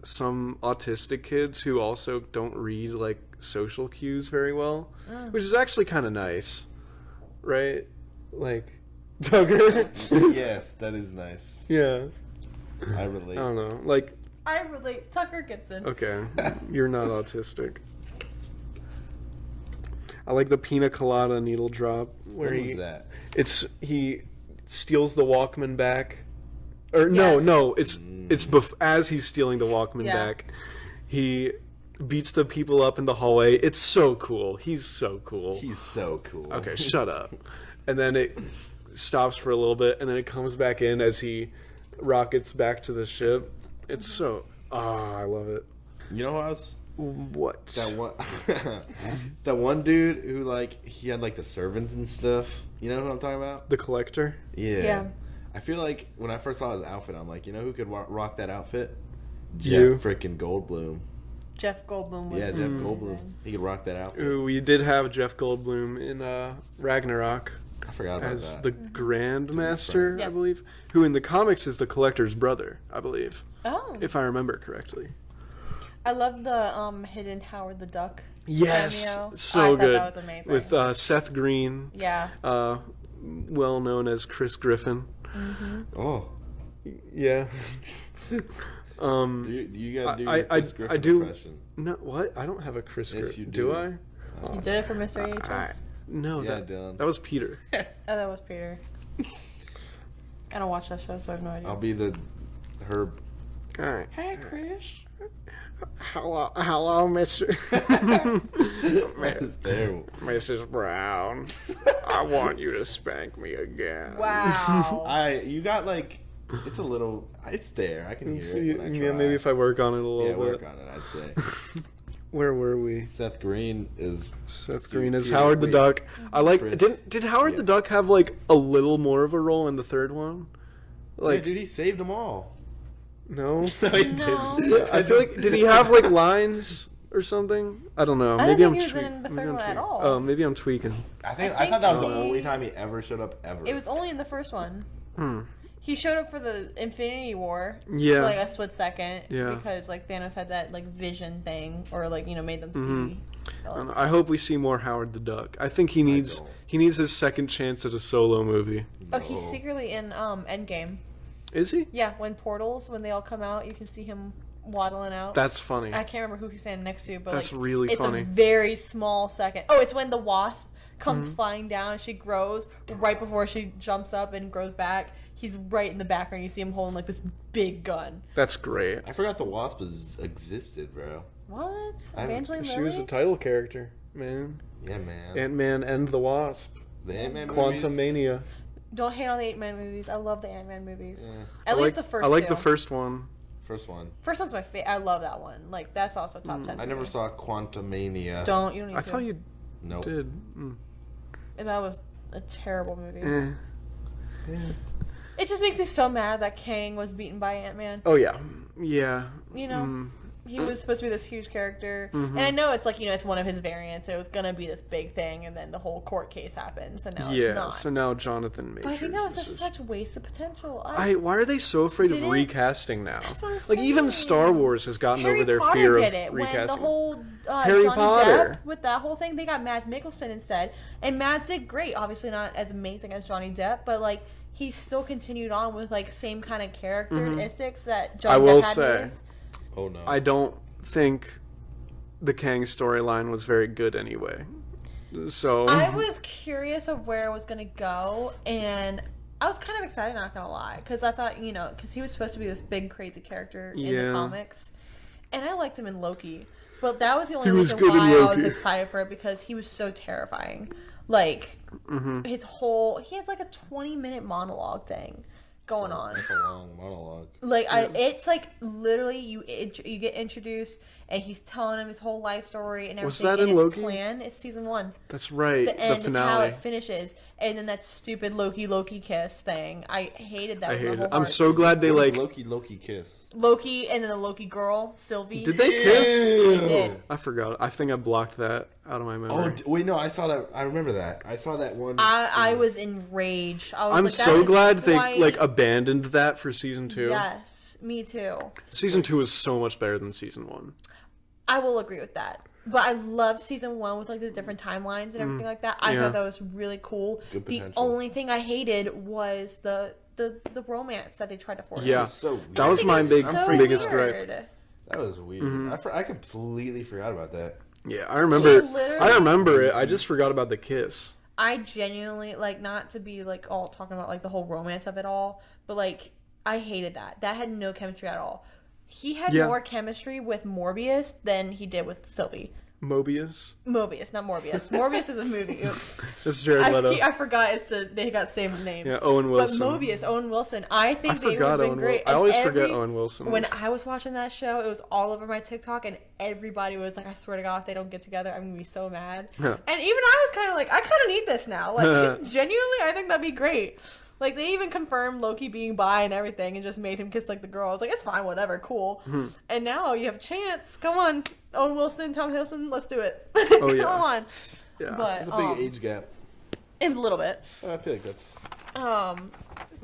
some autistic kids who also don't read social cues very well, which is actually kind of nice, right? Tucker. Yes, that is nice. Yeah. I relate. I don't know. I relate. Tucker gets in. Okay, you're not autistic. I like the pina colada needle drop where What was that? He steals the Walkman back, or Yes. no, it's as he's stealing the Walkman back, he beats the people up in the hallway. It's so cool. He's so cool. He's so cool. Okay, shut up. And then it stops for a little bit, and then it comes back in as he rockets back to the ship. It's so... I love it. You know who else? What? That one dude who he had the servants and stuff. You know who I'm talking about? The Collector? Yeah. Yeah. I feel like when I first saw his outfit, I'm like, you know who could rock that outfit? You. Jeff freaking Goldblum. Jeff Goldblum. Was Yeah, Jeff Goldblum. He could rock that outfit. Ooh, we did have Jeff Goldblum in Ragnarok I forgot about as that. the Grandmaster, Yep. I believe, who in the comics is the Collector's brother, I believe, Oh. if I remember correctly. I love the hidden Howard the Duck. Yes, cameo. so I thought good. that was amazing. With Seth Green, Yeah. well known as Chris Griffin. Oh. Yeah. You gotta do your I Chris Griffin do. impression. No, what? I don't have a Chris Yes, Griffin. you Do do. I? You did it for Mr. AHS? No, Yeah, that, Dylan. that was Peter. Oh, that was Peter. I don't watch that show, so I have no idea. I'll be the Herb. All right. Hey, Chris. Hello, Mr. There. Mrs. Brown. I want you to spank me again. Wow. You got like, it's a little, it's there. I can hear it when I try. Yeah, maybe if I work on it a little Yeah, bit. work on it, I'd say. Where were we? Seth Green is Peter, Howard the wait, Duck. I like. Chris. Did Howard the Duck have like a little more of a role in the third one? Like, yeah, dude, he saved them all. no. No, he No. didn't. I feel like did he have like lines or something? I don't know. I Maybe don't I'm think he was tweaking. in the Maybe third I'm one at tweaking. all. Oh, maybe I'm tweaking. I I thought that was the think only he- time he ever showed up ever. It was only in the first one. He showed up for the Infinity War Yeah. for like a split second. Yeah. Because like Thanos had that like vision thing, or like made them see. I hope we see more Howard the Duck. I think he needs don't. his second chance at a solo movie. Oh, he's secretly in Endgame. Is he? Yeah, when they all come out, you can see him waddling out. That's funny. I can't remember who he's standing next to, but That's like, really it's funny. a very small second. Oh, it's when the wasp comes flying down. She grows right before she jumps up and grows back. He's right in the background. You see him holding like this big gun. That's great. I forgot the Wasp existed, bro. What? I- Evangeline She Lilly? was a title character, man. Yeah, man. Ant-Man and the Wasp. The Ant-Man Quantum Mania. Don't hate on the Ant-Man movies. I love the Ant-Man movies. Yeah. At I least like, the first I like two. the first one. First one. First one's my favorite. I love that one. Like, that's also top 10. I for never me. saw Quantumania. You don't need I to. thought you Nope. did. And that was a terrible movie. Eh. It just makes me so mad that Kang was beaten by Ant-Man. Oh yeah, yeah. You know, he was supposed to be this huge character, and I know it's like it's one of his variants. It was gonna be this big thing, and then the whole court case happened. So now Yeah. it's not. So now Jonathan Majors. But I think that was is just just- such waste of potential. Why are they so afraid of Did it- recasting now? That's what I'm Like even saying. Star Wars has gotten Harry over their Potter fear did of it when the recasting. whole Harry Johnny Potter. Depp with that whole thing. They got Mads Mikkelsen instead, and Mads did great. Obviously not as amazing as Johnny Depp, but like he still continued on with like same kind of characteristics that Johnny I will Depp had. say- in his. Oh no. I don't think the Kang storyline was very good anyway. So I was curious of where it was gonna go, and I was kind of excited. Not gonna lie, because I thought because he was supposed to be this big crazy character in Yeah. the comics, and I liked him in Loki. But that was the only He was reason good in why I was Loki. excited for it, because he was so terrifying. Like his whole, he had like a 20-minute monologue thing going on. That's a long monologue. Like it's like literally you get introduced, and he's telling him his whole life story and everything. Was that and in his Loki? plan. It's season 1. that's right. The end The is how finale. it finishes, and then that stupid Loki kiss thing. I hated that. I with my hate whole it. I'm heart. so glad they What was like. Loki kiss. Loki, and then the Loki girl Sylvie. Did they kiss? They did. I forgot. I think I blocked that out of my Oh memory. wait, no, I saw that. I remember that. I saw that one. I was enraged. I was I'm like, that so is glad they quite- like abandoned that for season 2. Yes, me too. Season 2 is so much better than season 1. I will agree with that. But I love season 1 with like the different timelines and everything like that. I yeah. thought that was really cool. Good The potential. only thing I hated was the romance that they tried to force. Yeah, so weird. that was I my think it was so biggest weird. gripe. That was weird. I completely forgot about that. Yeah, I remember. literally- I remember it. I just forgot about the kiss. I genuinely, like, not to be like all talking about like the whole romance of it all, but like I hated that. That had no chemistry at all. He had Yeah. more chemistry with Morbius than he did with Sylvie. Mobius. Mobius, not Morbius. Morbius is a movie. Oops. That's Jared Leto. I forgot they got same names. Yeah, Owen Wilson. But Mobius, Owen Wilson. I think I they would forgot have been Owen great. Wil- I always And forget Owen Wilson When was- I was watching that show, it was all over my TikTok, and everybody was like, "I swear to God, if they don't get together, I'm gonna be so mad." Huh. And even I was kind of like, "I kind of need this now." Like, genuinely, I think that'd be great. Like, they even confirmed Loki being bi and everything and just made him kiss, like, the girl. I was like, it's fine, whatever, cool. And now you have a chance. Come on. Owen Wilson, Tom Hiddleston, let's do it. Oh, yeah. Come on. Yeah. But, There's a big age gap. a little bit. I feel like that's...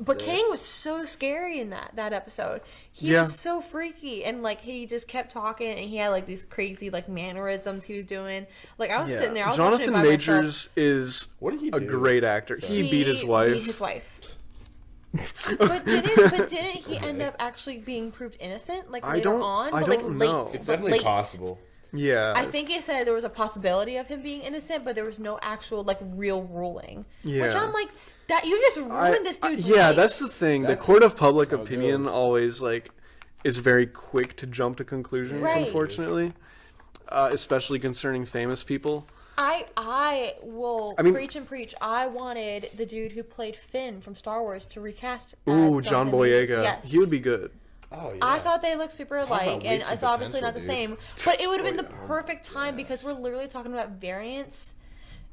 But Kang was so scary in that episode. He was so freaky, and like he just kept talking, and he had like these crazy like mannerisms he was doing. Like I was sitting there, I was watching it Jonathan by Majors is What did he a do? great actor. He beat his wife. Beat his wife. but didn't he end up actually being proved innocent? Like later on, I but don't like know. late. It's but definitely late. possible. Yeah. I think it said there was a possibility of him being innocent, but there was no actual like real ruling. Yeah. Which I'm like, that you just ruined this dude's life. Yeah, that's the thing. The court of public how it opinion goes. always like is very quick to jump to conclusions. Right. Unfortunately, especially concerning famous people. I will I mean- preach and preach. I wanted the dude who played Finn from Star Wars to recast. Ooh, as John Jonathan Majors. Boyega. Yes. He would be good. Oh, yeah. I thought they looked super about alike, and wasted it's obviously not the potential, same. But it would have been the perfect time because we're literally talking about variants.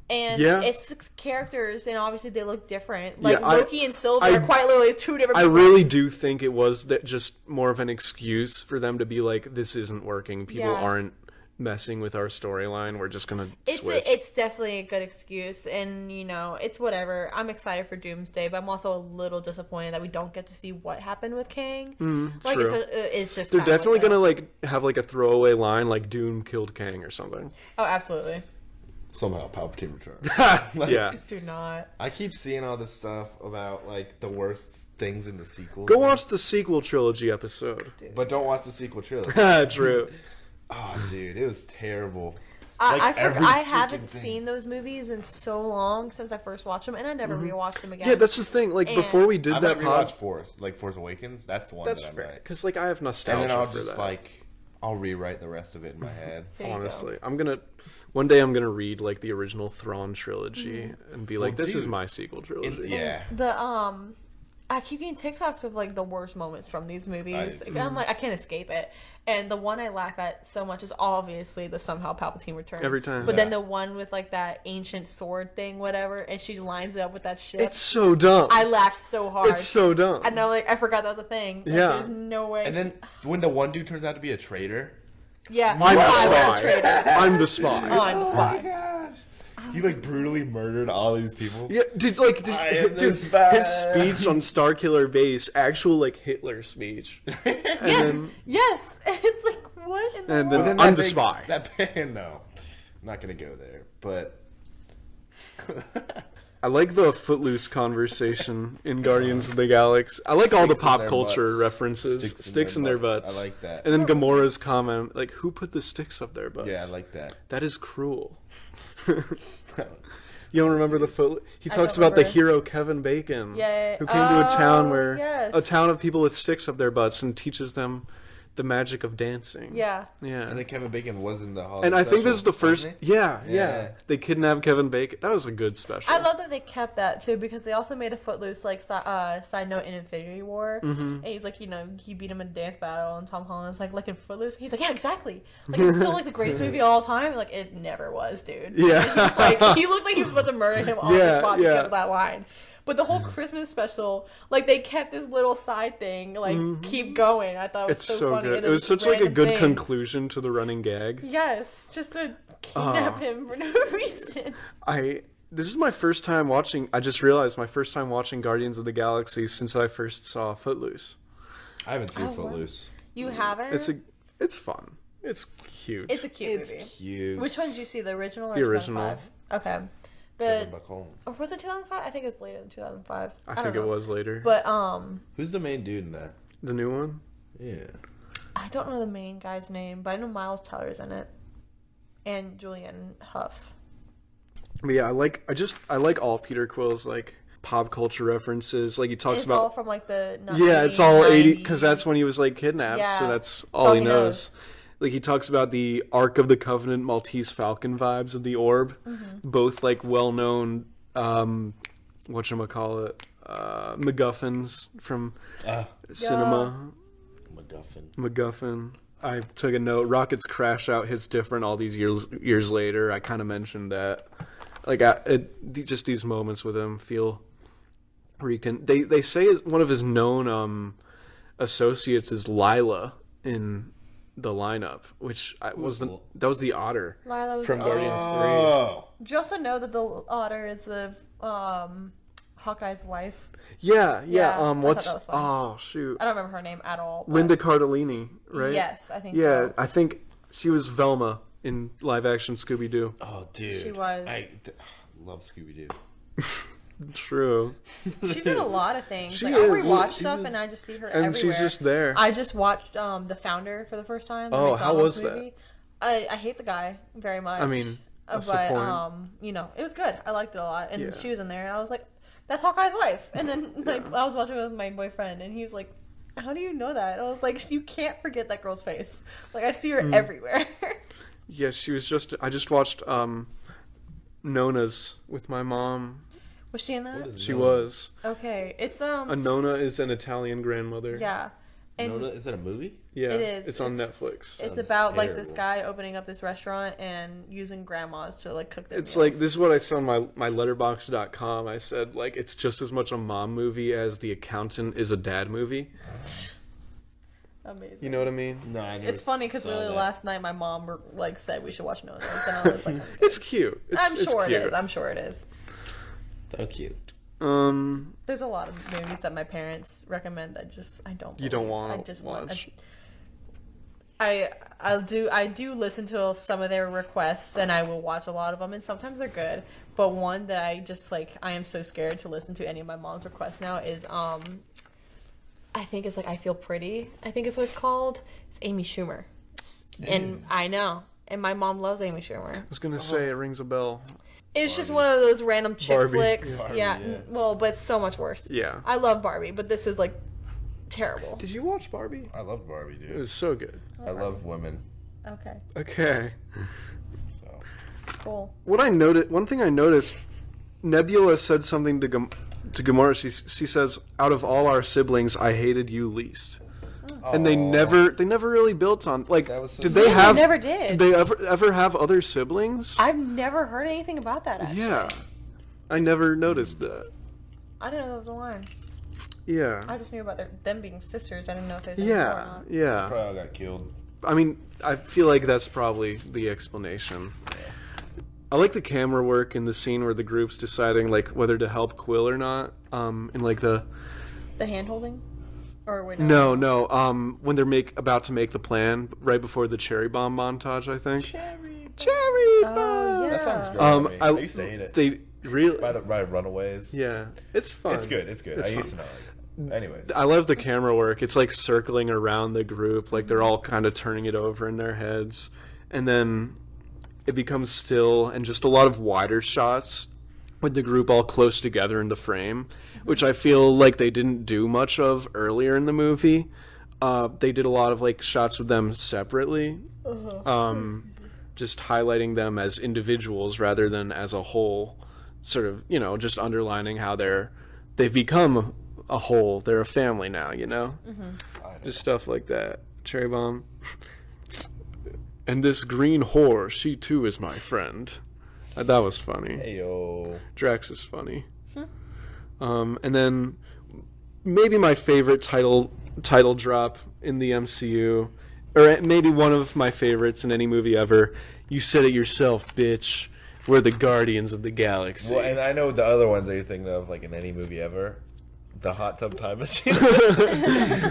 And Yeah. it's 6 characters, and obviously they look different. Like Yeah, Loki and Sylvie I- are quite literally 2 different I people. really do think it was that just more of an excuse for them to be like, this isn't working. People Yeah. aren't messing with our storyline. We're just gonna It's switch. it's definitely a good excuse, and you know it's whatever. I'm excited for Doomsday, but I'm also a little disappointed that we don't get to see what happened with Kang. Like true. it's just They're kinda definitely like gonna like have like a throwaway line like Doom killed Kang or something. Oh, absolutely. Somehow Palpatine returned. Yeah. Do not. I keep seeing all this stuff about like the worst things in the sequel. Go watch the sequel trilogy episode. But don't watch the sequel trilogy. True. Oh, dude, it was terrible. I Like, every I freaking haven't thing. seen those movies in so long since I first watched them, and I never rewatched them again. Yeah, that's the thing. Like And- before we did I that might pod, rewatch Force Awakens. That's the one that's that I fair. might. Because like I have And nostalgia then I'll for just that. I'll rewrite the rest of it in my head. There you go. Honestly, one day I'm gonna read like the original Thrawn trilogy and be like, this is dude, my sequel trilogy. Yeah. I keep getting TikToks of like the worst moments from these movies. do too. I'm like, I can't escape it. And the one I laugh at so much is obviously the somehow Palpatine return. Every time. But then Yeah. the one with like that ancient sword thing, whatever, and she lines it up with that shit. It's so dumb. I laughed so hard. It's so dumb. I know, like I forgot that was a thing. Like, Yeah. There's no way. And then when the one dude turns out to be a traitor. yeah. I'm the I was a spy. traitor. I'm the spy. Oh, I'm the Oh spy. my gosh. He like brutally murdered all these people. Yeah, I am the spy. his speech on Starkiller Base, actual like Hitler speech. Yes. Yes. It's like what in the And world? then Then I'm that the makes- spy. No, I'm not gonna go there. But I like the Footloose conversation in Guardians of the Galaxy. I like all the Sticks in pop their culture butts. references. Sticks in their butts. I like that. And then Gamora's comment, like, who put the sticks up their butts? Yeah, I like that. That is cruel. You don't remember the foot? He I talks don't about the remember. hero Kevin Bacon, Yeah. who came to a town Oh, where yes. a town of people with sticks up their butts and teaches them the magic of dancing. Yeah. Yeah. And then Kevin Bacon was in the holiday And I think this is the special, first. wasn't he? Yeah, yeah. Yeah. They kidnapped Kevin Bacon. That was a good special. I love that they kept that too because they also made a Footloose like side note in Infinity War, and he's like, you know, he beat him in a dance battle, and Tom Holland's like in Footloose. He's like, yeah, exactly. Like it's still like the greatest movie of all time. Like it never was, dude. Yeah. And he's like, he looked like he was about to murder him on the Yeah, spot yeah. because of that line. But the whole Christmas special, like they kept this little side thing, like keep going. I thought it was It's so, so funny. good. And It was this such like a random good thing. conclusion to the running gag. Yes, just to kidnap him for no reason. This is my first time watching. I just realized my first time watching Guardians of the Galaxy since I first saw Footloose. I haven't seen wow. Footloose. You haven't? It's fun. It's cute. It's a cute movie. Cute. Which one did you see? The original or The original. 2005? Okay. Kevin Bacon. Or was it 2005? I think it was later than 2005. I don't think it know. was later. But Who's the main dude in that? The new one. Yeah. I don't know the main guy's name, but I know Miles Teller's in it, and Julian Huff. But yeah, I like all Peter Quill's like pop culture references. Like he talks It's about. all from like the Yeah, it's all 80 90s. because that's when he was like kidnapped. Yeah. So that's all all he he knows. Like he talks about the Ark of the Covenant Maltese Falcon vibes of the orb, both like well-known whatchamacallit, MacGuffins from cinema. MacGuffin. I took a note. Rockets crash out hits different all these years later. I kind of mentioned that. Like just these moments with him feel where you can. They say one of his known associates is Lila in the lineup, which that was the otter Lila was from Guardians 3. Oh. Just to know that the otter is the Hawkeye's wife. Yeah. Yeah, I What's thought that was funny. oh shoot, I don't remember her name at all. But Linda Cardellini, right? Yes, I think Yeah, so. I think she was Velma in live action Scooby Doo. Oh, dude. She was. I love Scooby Doo. True. She's in a lot of things. She Like, I'll is. rewatch She stuff is. and I just see her And everywhere. she's just there. I just watched The Founder for the first time. The Oh, how McDonald's was that? movie. I hate the guy very much. I mean, that's the but point. you know, it was good. I liked it a lot, and Yeah. she was in there, and I was like, "That's Hawkeye's wife." And then like I was watching it with my boyfriend, and he was like, "How do you know that?" And I was like, "You can't forget that girl's face. Like I see her Hmm. everywhere." Yeah, she was just. I just watched Nona's with my mom. Was she in that? She was. Okay, it's A Nona is an Italian grandmother. Yeah. And Nona, is that a movie? Yeah, it is. It's on Netflix. It's Sounds about like this terrible. guy opening up this restaurant and using grandmas to like cook their It's meals. like this is what I said on my letterbox.com. I said like it's just as much a mom movie as The Accountant is a dad movie. Amazing. You know what I mean? No, I never It's funny because saw literally that. last night my mom like said we should watch Nona's, and I was like, It's cute. I'm It's sure cute. it is. I'm sure it is. So cute. There's a lot of movies that my parents recommend that I don't. You don't believe. wanna I just watch. I do listen to some of their requests and I will watch a lot of them, and sometimes they're good. But one that I just like, I am so scared to listen to any of my mom's requests now is I think it's like I Feel Pretty. I think it's what it's called. It's Amy Schumer, and I know, and my mom loves Amy Schumer. I was gonna say it rings a bell. It's just one of those random chick Barbie. flicks. Barbie, yeah. yeah. Well, but so much worse. Yeah. I love Barbie, but this is like terrible. Did you watch Barbie? I love Barbie, It dude. was so good. I love women. Okay. Okay. So Cool. One thing I noticed, Nebula said something to Gamora. She says, "Out of all our siblings, I hated you least." And they never really built on like. That was so did sweet. they Yeah, have? they never did. Did they ever have other siblings? I've never heard anything about that. Actually. Yeah, I never noticed that. I didn't know that was a line. Yeah. I just knew about them being sisters. I didn't know if there's any more or Yeah. not. Yeah. probably all got killed. I mean, I feel like that's probably the explanation. I like the camera work in the scene where the group's deciding like whether to help Quill or not. In like the The hand holding? Or wait, no. no. When they're about to make the plan right before the cherry bomb montage, I think. Cherry bomb. Oh, yeah. That sounds great. to me. I used to hate it. They really. by Runaways. Yeah, it's fun. It's good. It's good. It's I used to fun. know. Anyways, I love the camera work. It's like circling around the group, like they're all kind of turning it over in their heads, and then it becomes still and just a lot of wider shots with the group all close together in the frame, which I feel like they didn't do much of earlier in the movie. They did a lot of like shots with them separately, just highlighting them as individuals rather than as a whole, sort of, just underlining how they've become a whole. They're a family now, just stuff like that. Cherry bomb. And this green whore, she too is my friend. That was funny. Ayo. Drax is funny. And then maybe my favorite title drop in the MCU, or maybe one of my favorites in any movie ever. You said it yourself, bitch. We're the Guardians of the Galaxy. Well, and I know the other ones that you're thinking of, like in any movie ever. The hot tub time machine.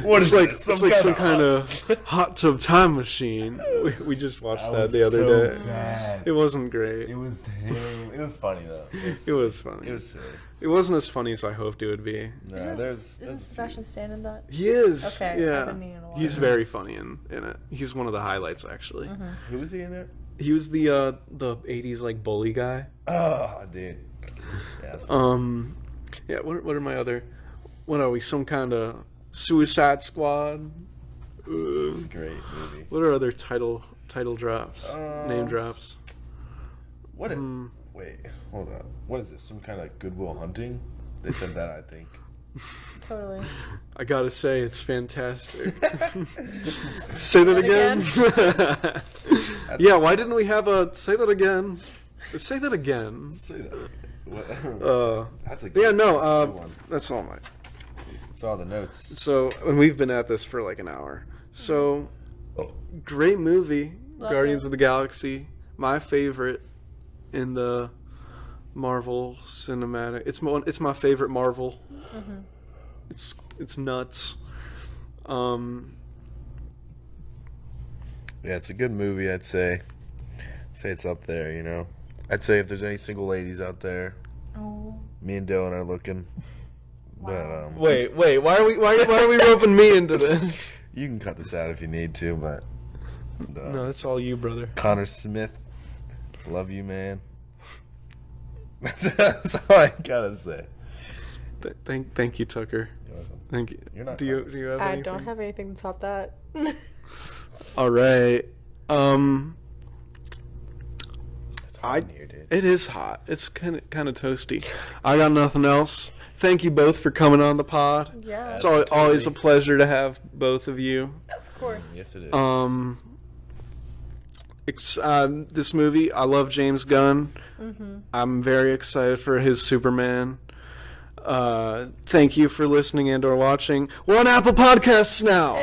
What is It's it? like some kind of hot tub time machine. We just watched that the other day. Bad. It wasn't great. It was terrible. It was funny though. It was funny. It was silly. It wasn't as funny as I hoped it would be. No, there's Isn't a few. Sebastian Stan in that? He is. Okay, Yeah. I've been meaning to watch He's it. very funny in it. He's one of the highlights actually. Who was he in it? He was the 80s like bully guy. Oh, dude. Yeah, that's funny. Yeah. What are my other? What are we? Some kind of Suicide Squad? It's a great movie. What are other title drops? Name drops? What? Wait, hold up. What is this? Some kind of Goodwill Hunting? They said that, I think. Totally. I gotta say, it's fantastic. Say that again. Yeah. Why didn't we have a say that again? Say that again. Say that. That's a good, yeah, that's a no, good one. that's all my. It's all the notes. So, and we've been at this for like an hour. So, great movie, Love Guardians it. of the Galaxy. My favorite in the Marvel cinematic. It's my favorite Marvel. Mm-hmm. It's nuts. Yeah, it's a good movie. I'd say it's up there. You know, I'd say if there's any single ladies out there, me and Dylan are looking. But Wait, why are we roping me into this? you can cut this out if you need to. But No, that's all you, brother. Connor Smith, love you, man. That's all I gotta say. Thank you, Tucker. You're welcome. Thank you. You're not Do you have I anything? don't have anything to top that. All right. It's hot in here, dude. It is hot. It's kind of toasty. I got nothing else. Thank you both for coming on the pod. Yeah, It's always a pleasure to have both of you. of course. Yes, it is. This movie, I love James Gunn. Mm-hmm. I'm very excited for his Superman. Thank you for listening and or watching. We're on Apple Podcasts now.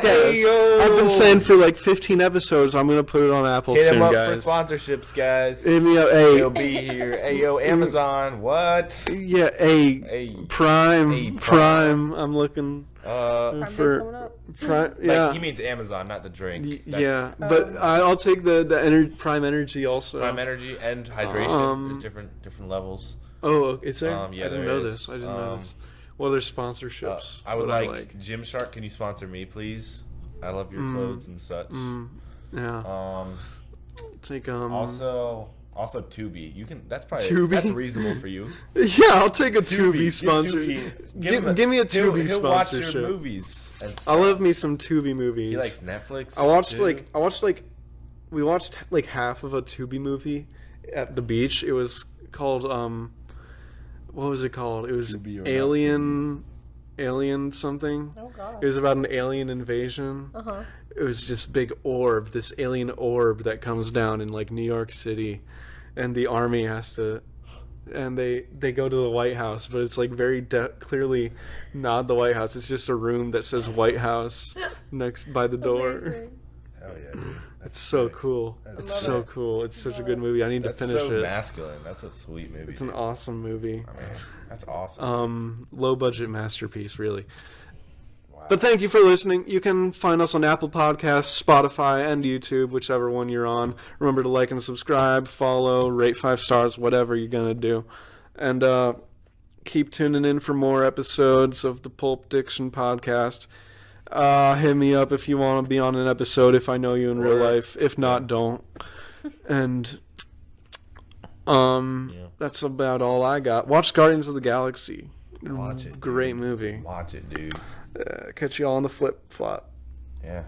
I've been saying for like 15 episodes, I'm gonna put it on Apple Hit soon, him up guys. for sponsorships, guys. Hit me up, hey. He'll be here. Hey, yo, Amazon. What? Yeah, hey, Hey, Prime, Hey, Prime. I'm looking Prime Day's for coming up. Prime. like Yeah, he means Amazon, not the drink. That's yeah. But I'll take the Prime Energy also. Prime Energy and hydration. There's different levels. Oh, is there? Yeah, I didn't there know is. this. I didn't know this. Well, there's sponsorships. I would That's what like Gymshark. Can you sponsor me, please? I love your clothes and such. Yeah. Take Also Tubi. You can. That's probably Tubi? that's reasonable for you. Yeah, I'll take a Tubi Give sponsor. Tubi- Give me a he'll- Tubi he'll watch sponsorship. your movies. And I stuff. love me some Tubi movies. He likes Netflix. We watched like half of a Tubi movie at the beach. It was called what was it called? It was Tubi or Alien something. Oh god. It was about an alien invasion. Uh-huh. It was this big orb, this alien orb that comes down in like New York City, and the army has to, and they go to the White House, but it's like very clearly not the White House. It's just a room that says White House next by the door. Amazing. Hell yeah, dude. It's so cool. It's so cool. It's such a good movie. I need That's to finish so it. masculine. That's a sweet movie. It's an awesome movie. I mean, that's awesome. Low budget masterpiece, really. Wow. But thank you for listening. You can find us on Apple Podcasts, Spotify, and YouTube, whichever one you're on. Remember to like and subscribe, follow, rate 5 stars, whatever you're gonna do, and keep tuning in for more episodes of the Pulp Diction podcast. Hit me up if you want to be on an episode if I know you in real life. If not, don't. And that's about all I got. Watch Guardians of the Galaxy. Watch it. Great dude. movie. Watch it, dude. Catch you all on the flip flop. Yeah.